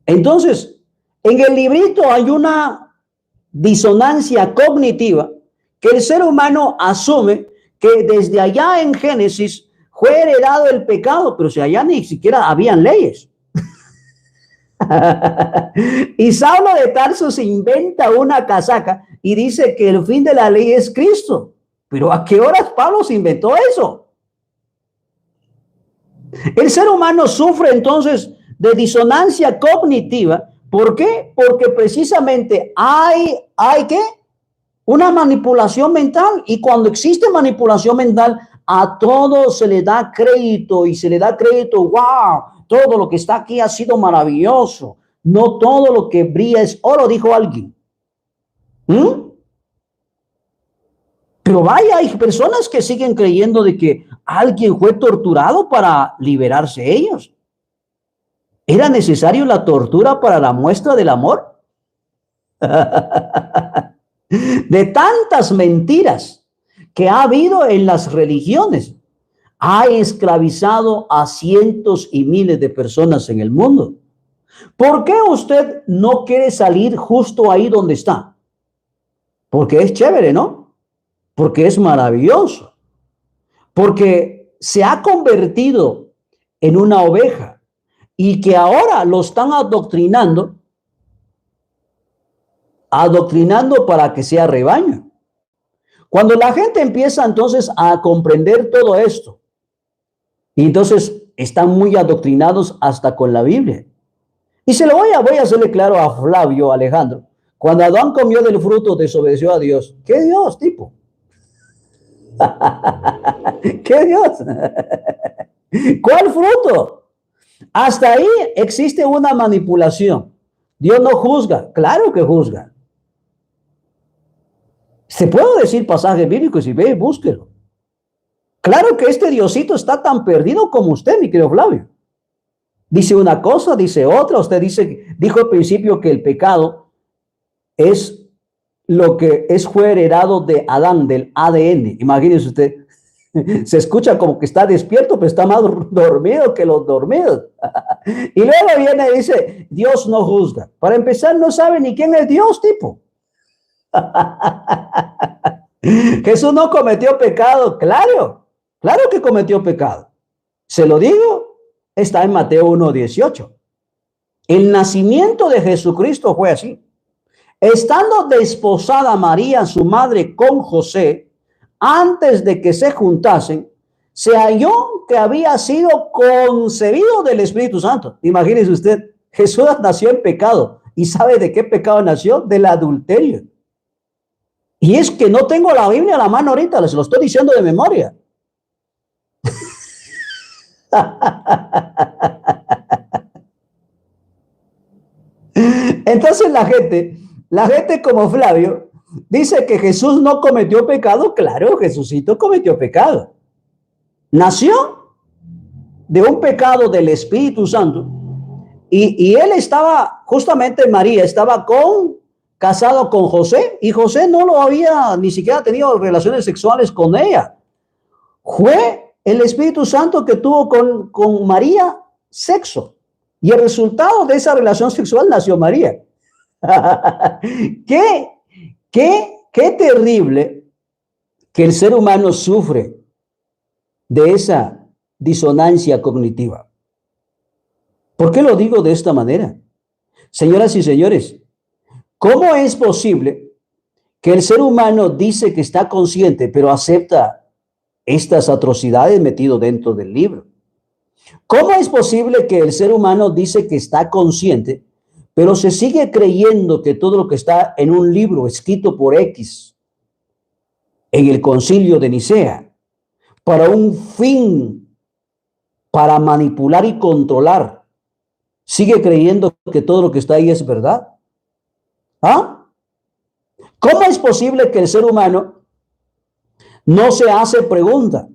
Entonces, en el librito hay una disonancia cognitiva que el ser humano asume que desde allá en Génesis fue heredado el pecado, pero si allá ni siquiera habían leyes. Y Saulo de Tarso se inventa una casaca y dice que el fin de la ley es Cristo. Pero ¿a qué horas Pablo se inventó eso? El ser humano sufre entonces de disonancia cognitiva. ¿Por qué? Porque precisamente hay ¿qué? Una manipulación mental. Y cuando existe manipulación mental, a todo se le da crédito y se le da crédito. ¡Wow! Todo lo que está aquí ha sido maravilloso. No todo lo que brilla es oro, dijo alguien. Pero vaya, hay personas que siguen creyendo de que alguien fue torturado para liberarse ellos. ¿Era necesario la tortura para la muestra del amor? De tantas mentiras que ha habido en las religiones, ha esclavizado a cientos y miles de personas en el mundo. ¿Por qué usted no quiere salir justo ahí donde está? Porque es chévere, ¿no? Porque es maravilloso. Porque se ha convertido en una oveja y que ahora lo están adoctrinando para que sea rebaño. Cuando la gente empieza entonces a comprender todo esto, y entonces están muy adoctrinados hasta con la Biblia. Y se lo voy a hacerle claro a Flavio Alejandro. Cuando Adán comió del fruto, desobedeció a Dios. ¿Qué Dios, tipo? ¿Qué Dios? ¿Cuál fruto? Hasta ahí existe una manipulación. Dios no juzga. Claro que juzga. Se puede decir pasajes bíblicos y ve, búsquelo. Claro que este Diosito está tan perdido como usted, mi querido Flavio. Dice una cosa, dice otra. Usted dijo al principio que el pecado es lo que fue heredado de Adán, del ADN. Imagínese usted. Se escucha como que está despierto, pero está más dormido que los dormidos. Y luego viene y dice, Dios no juzga. Para empezar, no sabe ni quién es Dios, tipo. Jesús no cometió pecado, claro que cometió pecado. Se lo digo, está en Mateo 1:18. El nacimiento de Jesucristo fue así. Estando desposada María, su madre, con José, antes de que se juntasen, se halló que había sido concebido del Espíritu Santo. Imagínese usted, Jesús nació en pecado. ¿Y sabe de qué pecado nació? Del adulterio. Y es que no tengo la Biblia a la mano ahorita, les lo estoy diciendo de memoria. Entonces la gente como Flavio dice que Jesús no cometió pecado. Claro, Jesucito cometió pecado. Nació de un pecado del Espíritu Santo y él estaba, justamente María, estaba casado con José, y José no lo había ni siquiera tenido relaciones sexuales con ella. Fue el Espíritu Santo que tuvo con María sexo. Y el resultado de esa relación sexual nació María. Qué terrible que el ser humano sufre de esa disonancia cognitiva. ¿Por qué lo digo de esta manera? Señoras y señores, ¿cómo es posible que el ser humano dice que está consciente, pero acepta estas atrocidades metido dentro del libro? ¿Cómo es posible que el ser humano dice que está consciente, pero se sigue creyendo que todo lo que está en un libro escrito por X en el Concilio de Nicea, para un fin, para manipular y controlar, sigue creyendo que todo lo que está ahí es verdad? ¿Ah? ¿Cómo es posible que el ser humano no se hace pregunta?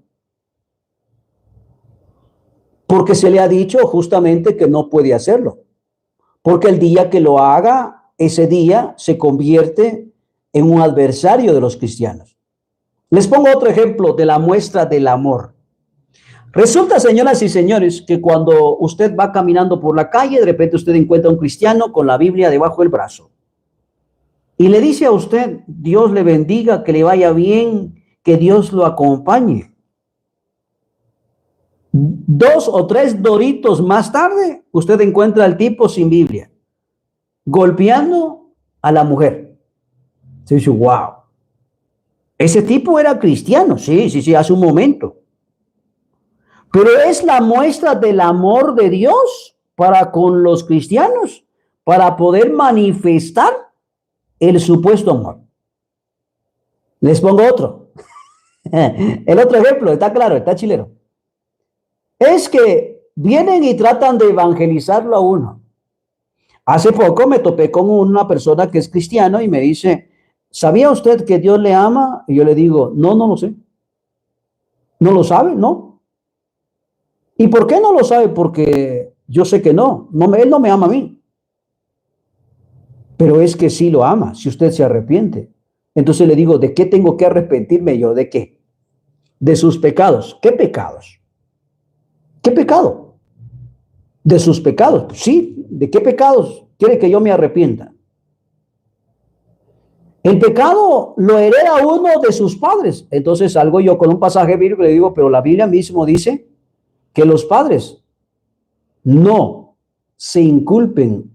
Porque se le ha dicho justamente que no puede hacerlo. Porque el día que lo haga, ese día se convierte en un adversario de los cristianos. Les pongo otro ejemplo de la muestra del amor. Resulta, señoras y señores, que cuando usted va caminando por la calle, de repente usted encuentra a un cristiano con la Biblia debajo del brazo. Y le dice a usted, Dios le bendiga, que le vaya bien, que Dios lo acompañe. 2 o 3 doritos más tarde, usted encuentra al tipo sin Biblia, golpeando a la mujer. Se dice, wow, ese tipo era cristiano, sí, hace un momento. Pero es la muestra del amor de Dios para con los cristianos, para poder manifestar el supuesto amor. Les pongo otro. El otro ejemplo, está claro, está chileno. Es que vienen y tratan de evangelizarlo a uno. Hace poco me topé con una persona que es cristiano y me dice, ¿sabía usted que Dios le ama? Y yo le digo, no lo sé. ¿No lo sabe? No. ¿Y por qué no lo sabe? Porque yo sé que no, él no me ama a mí. Pero es que sí lo ama, si usted se arrepiente. Entonces le digo, ¿de qué tengo que arrepentirme yo? ¿De qué? De sus pecados. ¿Qué pecados? ¿Qué pecado? De sus pecados. Pues sí, ¿de qué pecados quiere que yo me arrepienta? El pecado lo hereda uno de sus padres. Entonces salgo yo con un pasaje bíblico y le digo, pero la Biblia mismo dice que los padres no se inculpen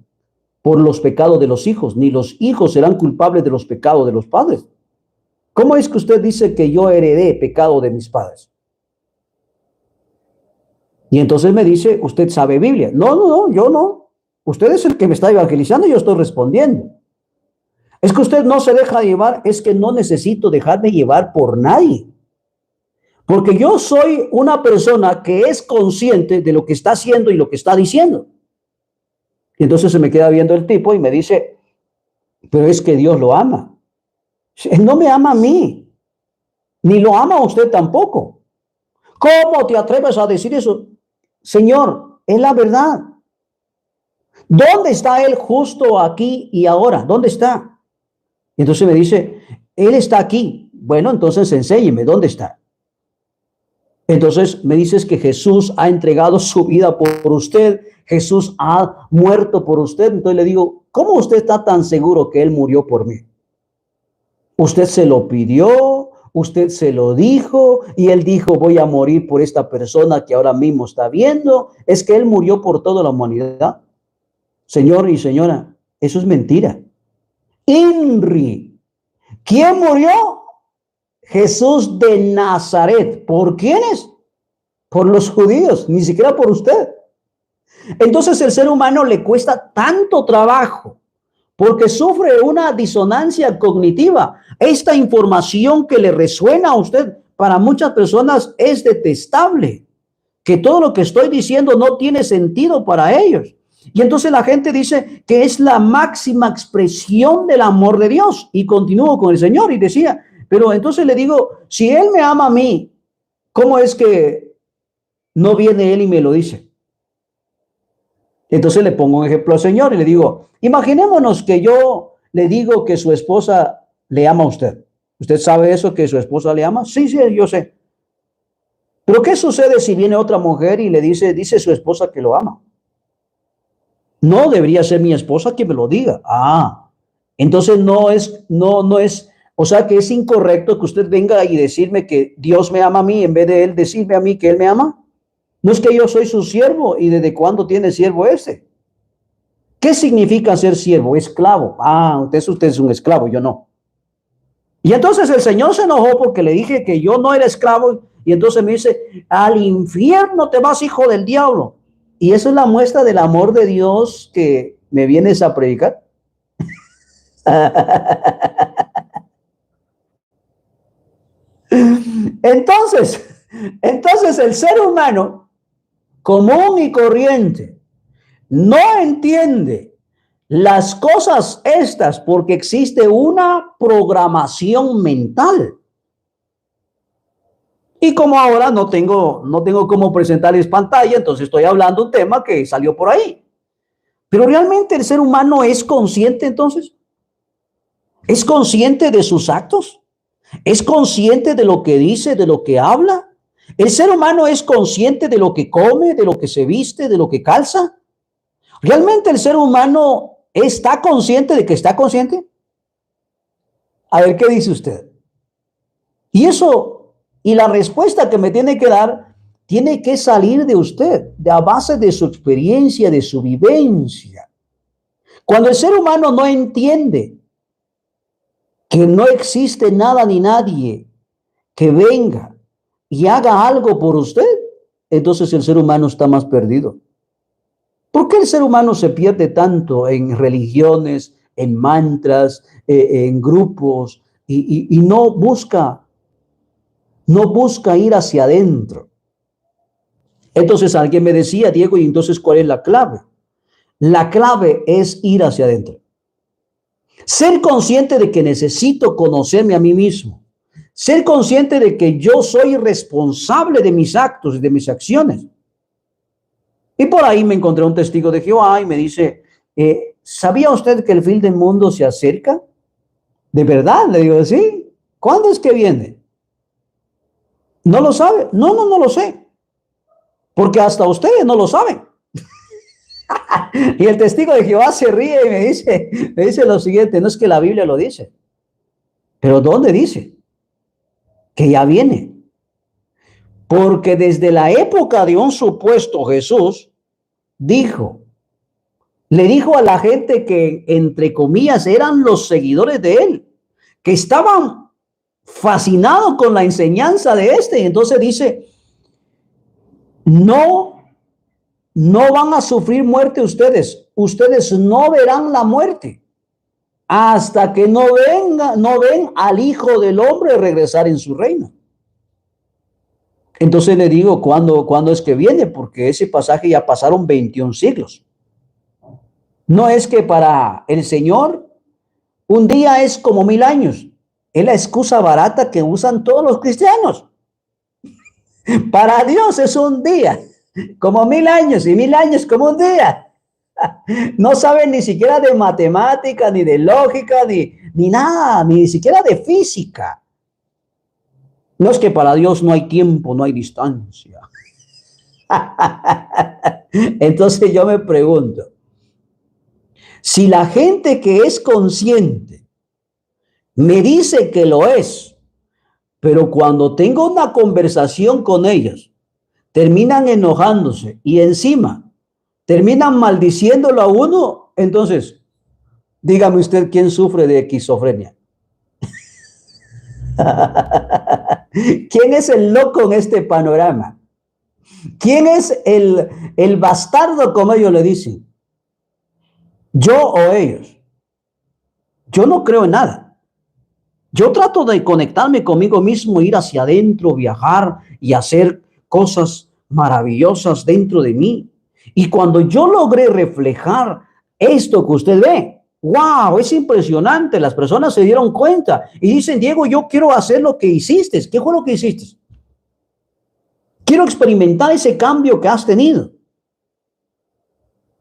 por los pecados de los hijos, ni los hijos serán culpables de los pecados de los padres. ¿Cómo es que usted dice que yo heredé pecado de mis padres? Y entonces me dice, ¿usted sabe Biblia? No, yo no. Usted es el que me está evangelizando y yo estoy respondiendo. Es que usted no se deja llevar, es que no necesito dejarme llevar por nadie. Porque yo soy una persona que es consciente de lo que está haciendo y lo que está diciendo. Y entonces se me queda viendo el tipo y me dice, pero es que Dios lo ama. Él no me ama a mí, ni lo ama a usted tampoco. ¿Cómo te atreves a decir eso? Señor, es la verdad. ¿Dónde está Él justo aquí y ahora? ¿Dónde está? Y entonces me dice, Él está aquí. Bueno, entonces enséñeme, ¿dónde está? Entonces me dices que Jesús ha entregado su vida por usted, Jesús ha muerto por usted. Entonces le digo, ¿cómo usted está tan seguro que Él murió por mí? Usted se lo pidió, usted se lo dijo y Él dijo, voy a morir por esta persona que ahora mismo está viendo. Es que Él murió por toda la humanidad. Señor y señora, eso es mentira. INRI. ¿Quién murió? Jesús de Nazaret. ¿Por quiénes? Por los judíos, ni siquiera por usted. Entonces el ser humano le cuesta tanto trabajo porque sufre una disonancia cognitiva. Esta información que le resuena a usted para muchas personas es detestable, que todo lo que estoy diciendo no tiene sentido para ellos. Y entonces la gente dice que es la máxima expresión del amor de Dios. Y continúo con el Señor y decía, pero entonces le digo, si Él me ama a mí, ¿cómo es que no viene Él y me lo dice? Entonces le pongo un ejemplo al Señor y le digo, imaginémonos que yo le digo que su esposa le ama a usted. ¿Usted sabe eso, que su esposa le ama? Sí, sí, yo sé. Pero ¿qué sucede si viene otra mujer y le dice su esposa que lo ama? No, debería ser mi esposa quien me lo diga. Ah, entonces no es, o sea que es incorrecto que usted venga y decirme que Dios me ama a mí en vez de él decirme a mí que él me ama. No es que yo soy su siervo y desde cuándo tiene siervo ese. ¿Qué significa ser siervo? Esclavo. Ah, usted es un esclavo, yo no. Y entonces el Señor se enojó porque le dije que yo no era esclavo y entonces me dice, al infierno te vas, hijo del diablo. Y eso es la muestra del amor de Dios que me vienes a predicar. Entonces, entonces el ser humano común y corriente no entiende las cosas estas porque existe una programación mental. Y como ahora no tengo cómo presentarles pantalla, entonces estoy hablando un tema que salió por ahí. Pero realmente el ser humano es consciente entonces. ¿Es consciente de sus actos? ¿Es consciente de lo que dice, de lo que habla? ¿El ser humano es consciente de lo que come, de lo que se viste, de lo que calza? ¿Realmente el ser humano está consciente de que está consciente? A ver, ¿qué dice usted? Y eso, y la respuesta que me tiene que dar, tiene que salir de usted, de a base de su experiencia, de su vivencia. Cuando el ser humano no entiende que no existe nada ni nadie que venga y haga algo por usted, entonces el ser humano está más perdido. ¿Por qué el ser humano se pierde tanto en religiones, en mantras, en grupos y no busca ir hacia adentro? Entonces alguien me decía, Diego, ¿y entonces cuál es la clave? La clave es ir hacia adentro. Ser consciente de que necesito conocerme a mí mismo. Ser consciente de que yo soy responsable de mis actos y de mis acciones. Y por ahí me encontré un testigo de Jehová y me dice, ¿sabía usted que el fin del mundo se acerca? ¿De verdad? Le digo, sí. ¿Cuándo es que viene? ¿No lo sabe? No lo sé. Porque hasta ustedes no lo saben. Y el testigo de Jehová se ríe y me dice lo siguiente, no es que la Biblia lo dice, pero ¿dónde dice? Que ya viene. Porque desde la época de un supuesto Jesús, le dijo a la gente que, entre comillas, eran los seguidores de él, que estaban fascinados con la enseñanza de este. Y entonces dice, no van a sufrir muerte ustedes no verán la muerte hasta que no ven al Hijo del Hombre regresar en su reino. Entonces le digo, ¿cuándo es que viene? Porque ese pasaje ya pasaron 21 siglos. No es que para el Señor un día es como 1000 años. Es la excusa barata que usan todos los cristianos. Para Dios es un día como 1000 años y 1000 años como un día. No saben ni siquiera de matemática, ni de lógica, ni nada, ni siquiera de física. No es que para Dios no hay tiempo, no hay distancia. Entonces yo me pregunto, si la gente que es consciente me dice que lo es, pero cuando tengo una conversación con ellos, terminan enojándose y encima terminan maldiciéndolo a uno, entonces, dígame usted quién sufre de esquizofrenia. ¿Quién es el loco en este panorama? ¿Quién es el bastardo, como ellos le dicen? ¿Yo o ellos? Yo no creo en nada. Yo trato de conectarme conmigo mismo, ir hacia adentro, viajar y hacer cosas maravillosas dentro de mí. Y cuando yo logré reflejar esto que usted ve, wow, es impresionante. Las personas se dieron cuenta y dicen, Diego, yo quiero hacer lo que hiciste. ¿Qué fue lo que hiciste? Quiero experimentar ese cambio que has tenido.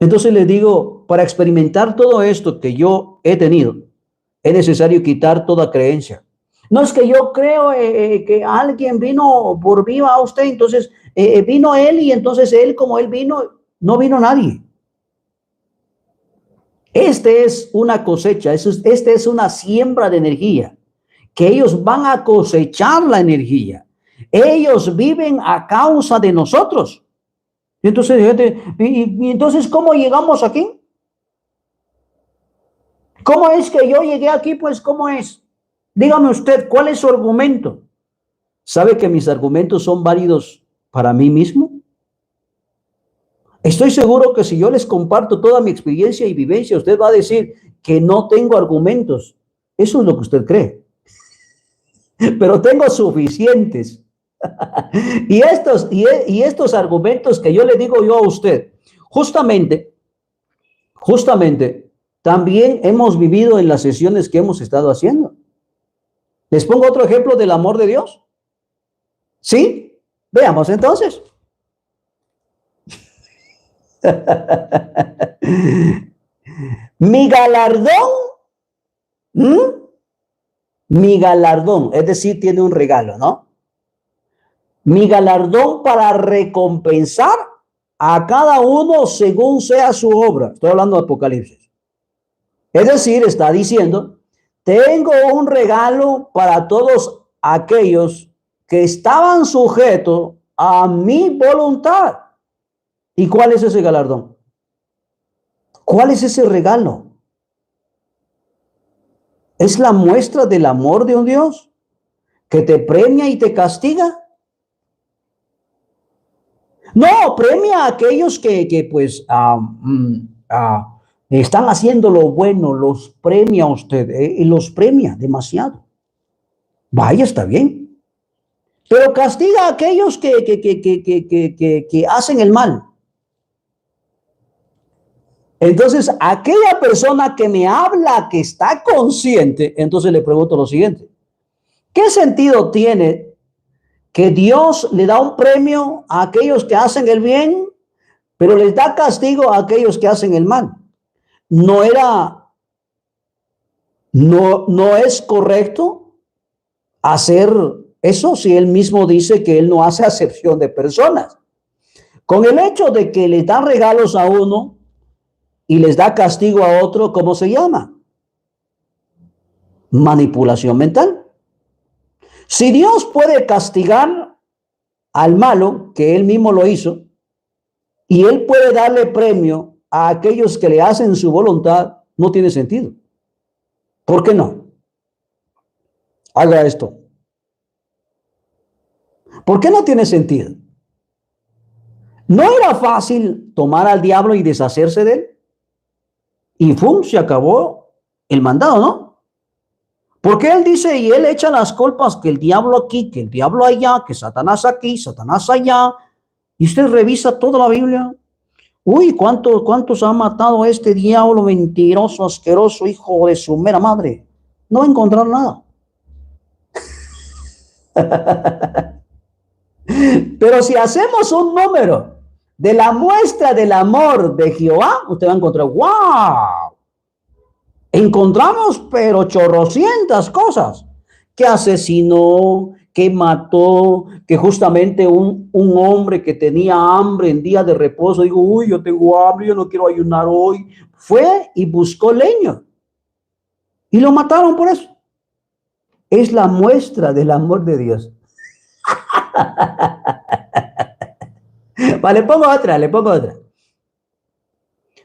Entonces les digo, para experimentar todo esto que yo he tenido, es necesario quitar toda creencia. No es que yo creo que alguien vino por viva a usted, entonces vino él y entonces él, como él vino, no vino nadie. Este es una cosecha, este es una siembra de energía, que ellos van a cosechar la energía. Ellos viven a causa de nosotros. Entonces, y entonces, ¿cómo llegamos aquí? ¿Cómo es que yo llegué aquí? Pues, ¿cómo es? Dígame usted, ¿cuál es su argumento? ¿Sabe que mis argumentos son válidos para mí mismo? Estoy seguro que si yo les comparto toda mi experiencia y vivencia, usted va a decir que no tengo argumentos. Eso es lo que usted cree. Pero tengo suficientes. Y estos argumentos que yo le digo yo a usted, justamente, también hemos vivido en las sesiones que hemos estado haciendo. Les pongo otro ejemplo del amor de Dios. ¿Sí? Veamos entonces. Mi galardón, mi galardón, es decir, tiene un regalo, ¿no? Mi galardón para recompensar a cada uno según sea su obra. Estoy hablando de Apocalipsis. Es decir, está diciendo, tengo un regalo para todos aquellos que estaban sujetos a mi voluntad. ¿Y cuál es ese galardón? ¿Cuál es ese regalo? Es la muestra del amor de un Dios que te premia y te castiga. No, premia a aquellos que pues están haciendo lo bueno, los premia a usted, y los premia demasiado. Vaya, está bien. Pero castiga a aquellos que hacen el mal. Entonces, aquella persona que me habla, que está consciente, entonces le pregunto lo siguiente. ¿Qué sentido tiene que Dios le da un premio a aquellos que hacen el bien, pero les da castigo a aquellos que hacen el mal? No es correcto hacer eso si él mismo dice que él no hace acepción de personas. Con el hecho de que les da regalos a uno y les da castigo a otro, ¿cómo se llama? Manipulación mental. Si Dios puede castigar al malo, que él mismo lo hizo, y él puede darle premio a aquellos que le hacen su voluntad, no tiene sentido. ¿Por qué no? Haga esto. ¿Por qué no tiene sentido? ¿No era fácil tomar al diablo y deshacerse de él? Y ¡fum! Se acabó el mandado, ¿no? Porque él dice y él echa las culpas que el diablo aquí, que el diablo allá, que Satanás aquí, Satanás allá. Y usted revisa toda la Biblia. Uy, ¿cuántos ha matado este diablo mentiroso, asqueroso, hijo de su mera madre? No va a encontrar nada. Pero si hacemos un número de la muestra del amor de Jehová, usted va a encontrar, wow, encontramos pero chorrocientas cosas, que asesinó, que mató, que justamente un hombre que tenía hambre en día de reposo, dijo, uy, yo tengo hambre, yo no quiero ayunar hoy, fue y buscó leña y lo mataron por eso. Es la muestra del amor de Dios. Vale, le pongo otra.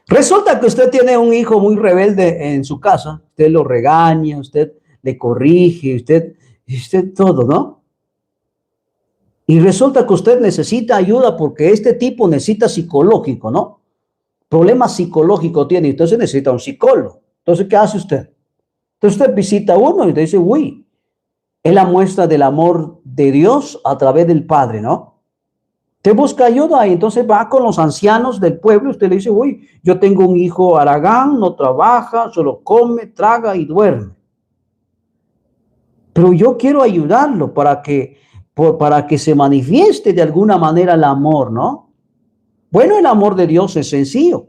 Resulta que usted tiene un hijo muy rebelde en su casa, usted lo regaña, usted le corrige, usted todo, ¿no? Y resulta que usted necesita ayuda porque este tipo necesita psicológico, ¿no? Problema psicológico tiene, entonces necesita un psicólogo. Entonces, ¿qué hace usted? Entonces usted visita a uno y te dice, uy, es la muestra del amor de Dios a través del Padre, ¿no? Te busca ayuda y entonces va con los ancianos del pueblo. Usted le dice, uy, yo tengo un hijo haragán, no trabaja, solo come, traga y duerme. Pero yo quiero ayudarlo para que se manifieste de alguna manera el amor, ¿no? Bueno, el amor de Dios es sencillo.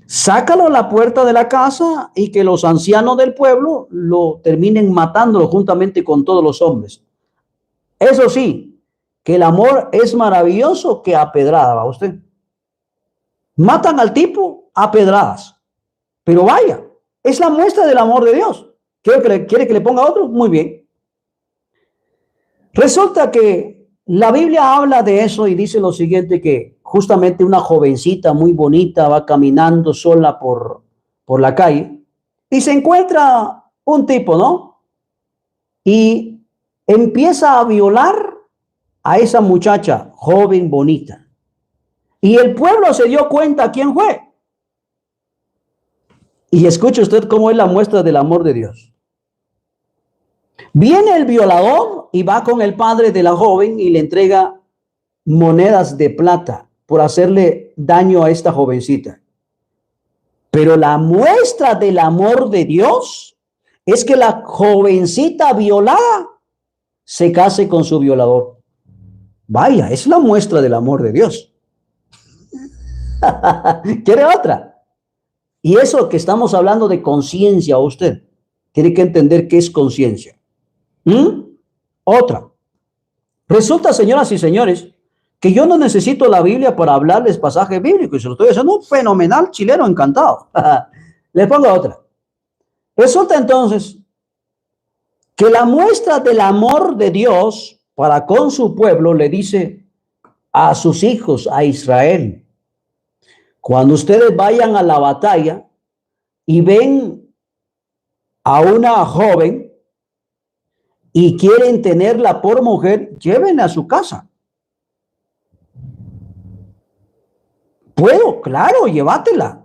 sácalo a la puerta de la casa y que los ancianos del pueblo lo terminen matándolo juntamente con todos los hombres. Eso sí, que el amor es maravilloso que a pedrada, ¿va usted? Matan al tipo a pedradas. Pero vaya, es la muestra del amor de Dios. ¿Quiere que le ponga otro? Muy bien. Resulta que la Biblia habla de eso y dice lo siguiente, que justamente una jovencita muy bonita va caminando sola por la calle y se encuentra un tipo, ¿no? Y empieza a violar a esa muchacha joven, bonita. Y el pueblo se dio cuenta quién fue. Y escuche usted cómo es la muestra del amor de Dios. Viene el violador y va con el padre de la joven y le entrega monedas de plata por hacerle daño a esta jovencita. Pero la muestra del amor de Dios es que la jovencita violada se case con su violador. Vaya, es la muestra del amor de Dios. ¿Quiere otra? Y eso que estamos hablando de conciencia, usted tiene que entender qué es conciencia. Otra. Resulta, señoras y señores, que yo no necesito la Biblia para hablarles pasaje bíblico y se lo estoy haciendo fenomenal, chileno, encantado. Le pongo otra. Resulta entonces que la muestra del amor de Dios para con su pueblo le dice a sus hijos, a Israel: cuando ustedes vayan a la batalla y ven a una joven y quieren tenerla por mujer, llévenla a su casa. Puedo, claro, llévatela.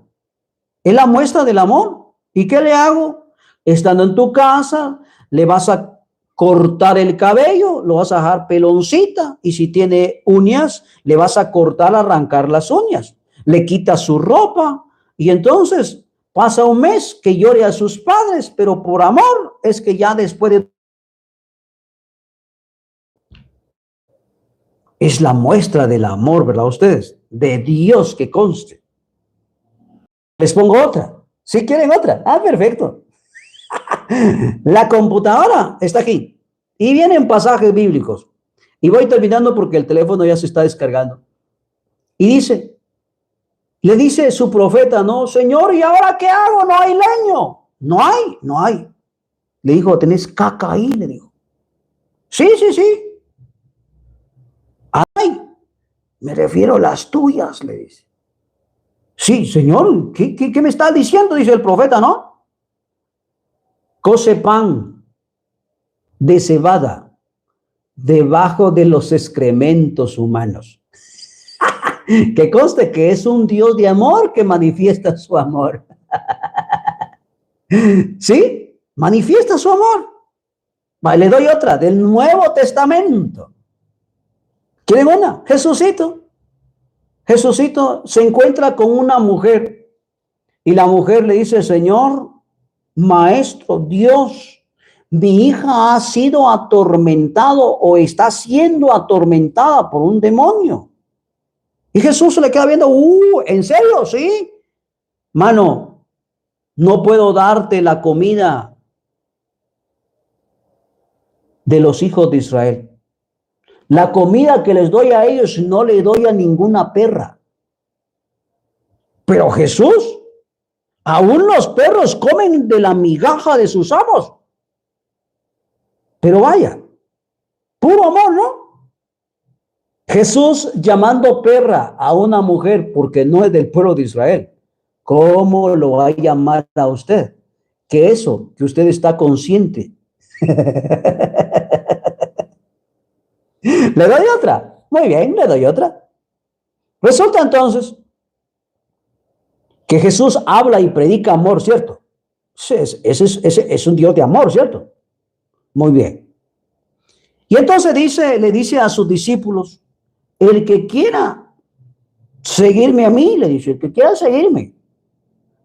Es la muestra del amor. ¿Y qué le hago? Estando en tu casa, le vas a cortar el cabello, lo vas a dejar peloncita, y si tiene uñas, le vas a cortar, arrancar las uñas. Le quitas su ropa y entonces pasa un mes que llore a sus padres, pero por amor es que ya después de... Es la muestra del amor, ¿verdad ustedes? De Dios que conste. Les pongo otra. ¿Sí quieren otra? Ah, perfecto. La computadora está aquí y vienen pasajes bíblicos. Y voy terminando porque el teléfono ya se está descargando. Y dice, le dice su profeta, no, Señor, ¿y ahora qué hago? No hay leño. No hay. Le dijo, ¿tenés caca ahí? Le dijo. Sí. Ay, me refiero a las tuyas, le dice. Sí, Señor, ¿qué me está diciendo? Dice el profeta, ¿no? Cose pan de cebada debajo de los excrementos humanos. Que conste que es un Dios de amor que manifiesta su amor. ¿Sí? Manifiesta su amor. Vale, le doy otra del Nuevo Testamento. ¿Quieren una? Jesucito se encuentra con una mujer y la mujer le dice, Señor, Maestro, Dios, mi hija ha sido atormentado o está siendo atormentada por un demonio. Y Jesús se le queda viendo, ¿en serio? Sí. Mano, no puedo darte la comida de los hijos de Israel. La comida que les doy a ellos no le doy a ninguna perra. Pero Jesús, aún los perros comen de la migaja de sus amos. Pero vaya, puro amor, ¿no? Jesús llamando perra a una mujer porque no es del pueblo de Israel. ¿Cómo lo va a llamar a usted? Que eso, que usted está consciente. ¿Le doy otra? Muy bien, le doy otra. Resulta entonces que Jesús habla y predica amor, ¿cierto? Ese es un Dios de amor, ¿cierto? Muy bien. Y entonces le dice a sus discípulos, el que quiera seguirme a mí, le dice, el que quiera seguirme,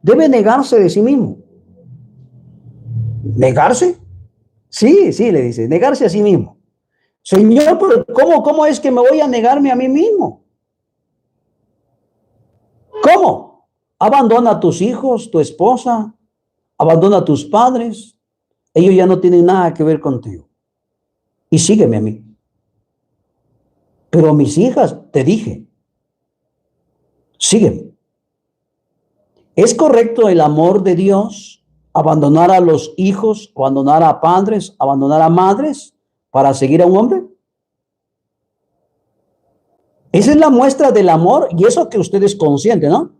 debe negarse de sí mismo. ¿Negarse? Sí, le dice, negarse a sí mismo. Señor, pero ¿cómo es que me voy a negarme a mí mismo? ¿Cómo? Abandona a tus hijos, tu esposa, abandona a tus padres. Ellos ya no tienen nada que ver contigo. Y sígueme a mí. Pero mis hijas, te dije, sígueme. ¿Es correcto el amor de Dios abandonar a los hijos, abandonar a padres, abandonar a madres para seguir a un hombre? Esa es la muestra del amor y eso que usted es consciente, ¿no?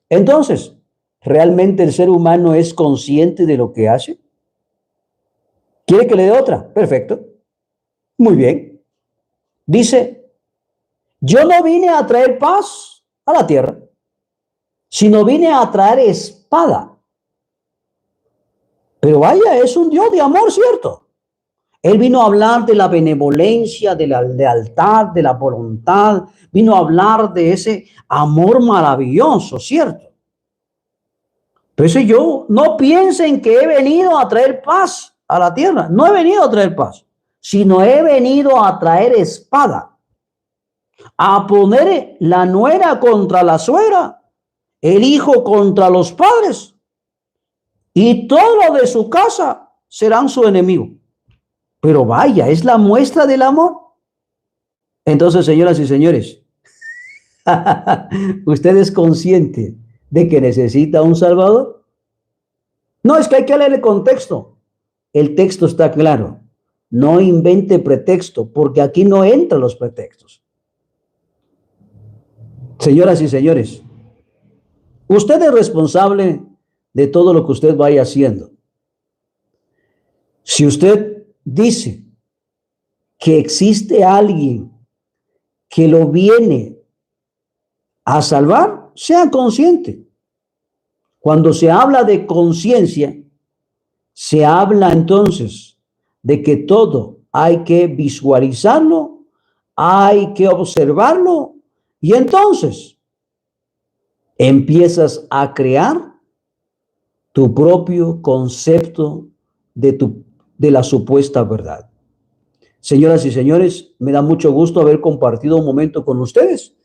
Entonces, ¿realmente el ser humano es consciente de lo que hace? ¿Quiere que le dé otra? Perfecto. Muy bien. Dice, yo no vine a traer paz a la tierra, sino vine a traer espada. Pero vaya, es un Dios de amor, ¿cierto? Él vino a hablar de la benevolencia, de la lealtad, de la voluntad. Vino a hablar de ese amor maravilloso, ¿cierto? Entonces yo, no piensen que he venido a traer paz a la tierra. No he venido a traer paz, sino he venido a traer espada. A poner la nuera contra la suegra, el hijo contra los padres. Y todo lo de su casa serán su enemigo. Pero vaya, es la muestra del amor. Entonces, señoras y señores, ¿usted es consciente de que necesita un Salvador? No, es que hay que leer el contexto. El texto está claro. No invente pretexto, porque aquí no entran los pretextos. Señoras y señores, usted es responsable de todo lo que usted vaya haciendo. Si usted dice que existe alguien que lo viene a salvar, sea consciente. Cuando se habla de conciencia, se habla entonces de que todo hay que visualizarlo, hay que observarlo y entonces empiezas a crear tu propio concepto de la supuesta verdad. Señoras y señores, me da mucho gusto haber compartido un momento con ustedes.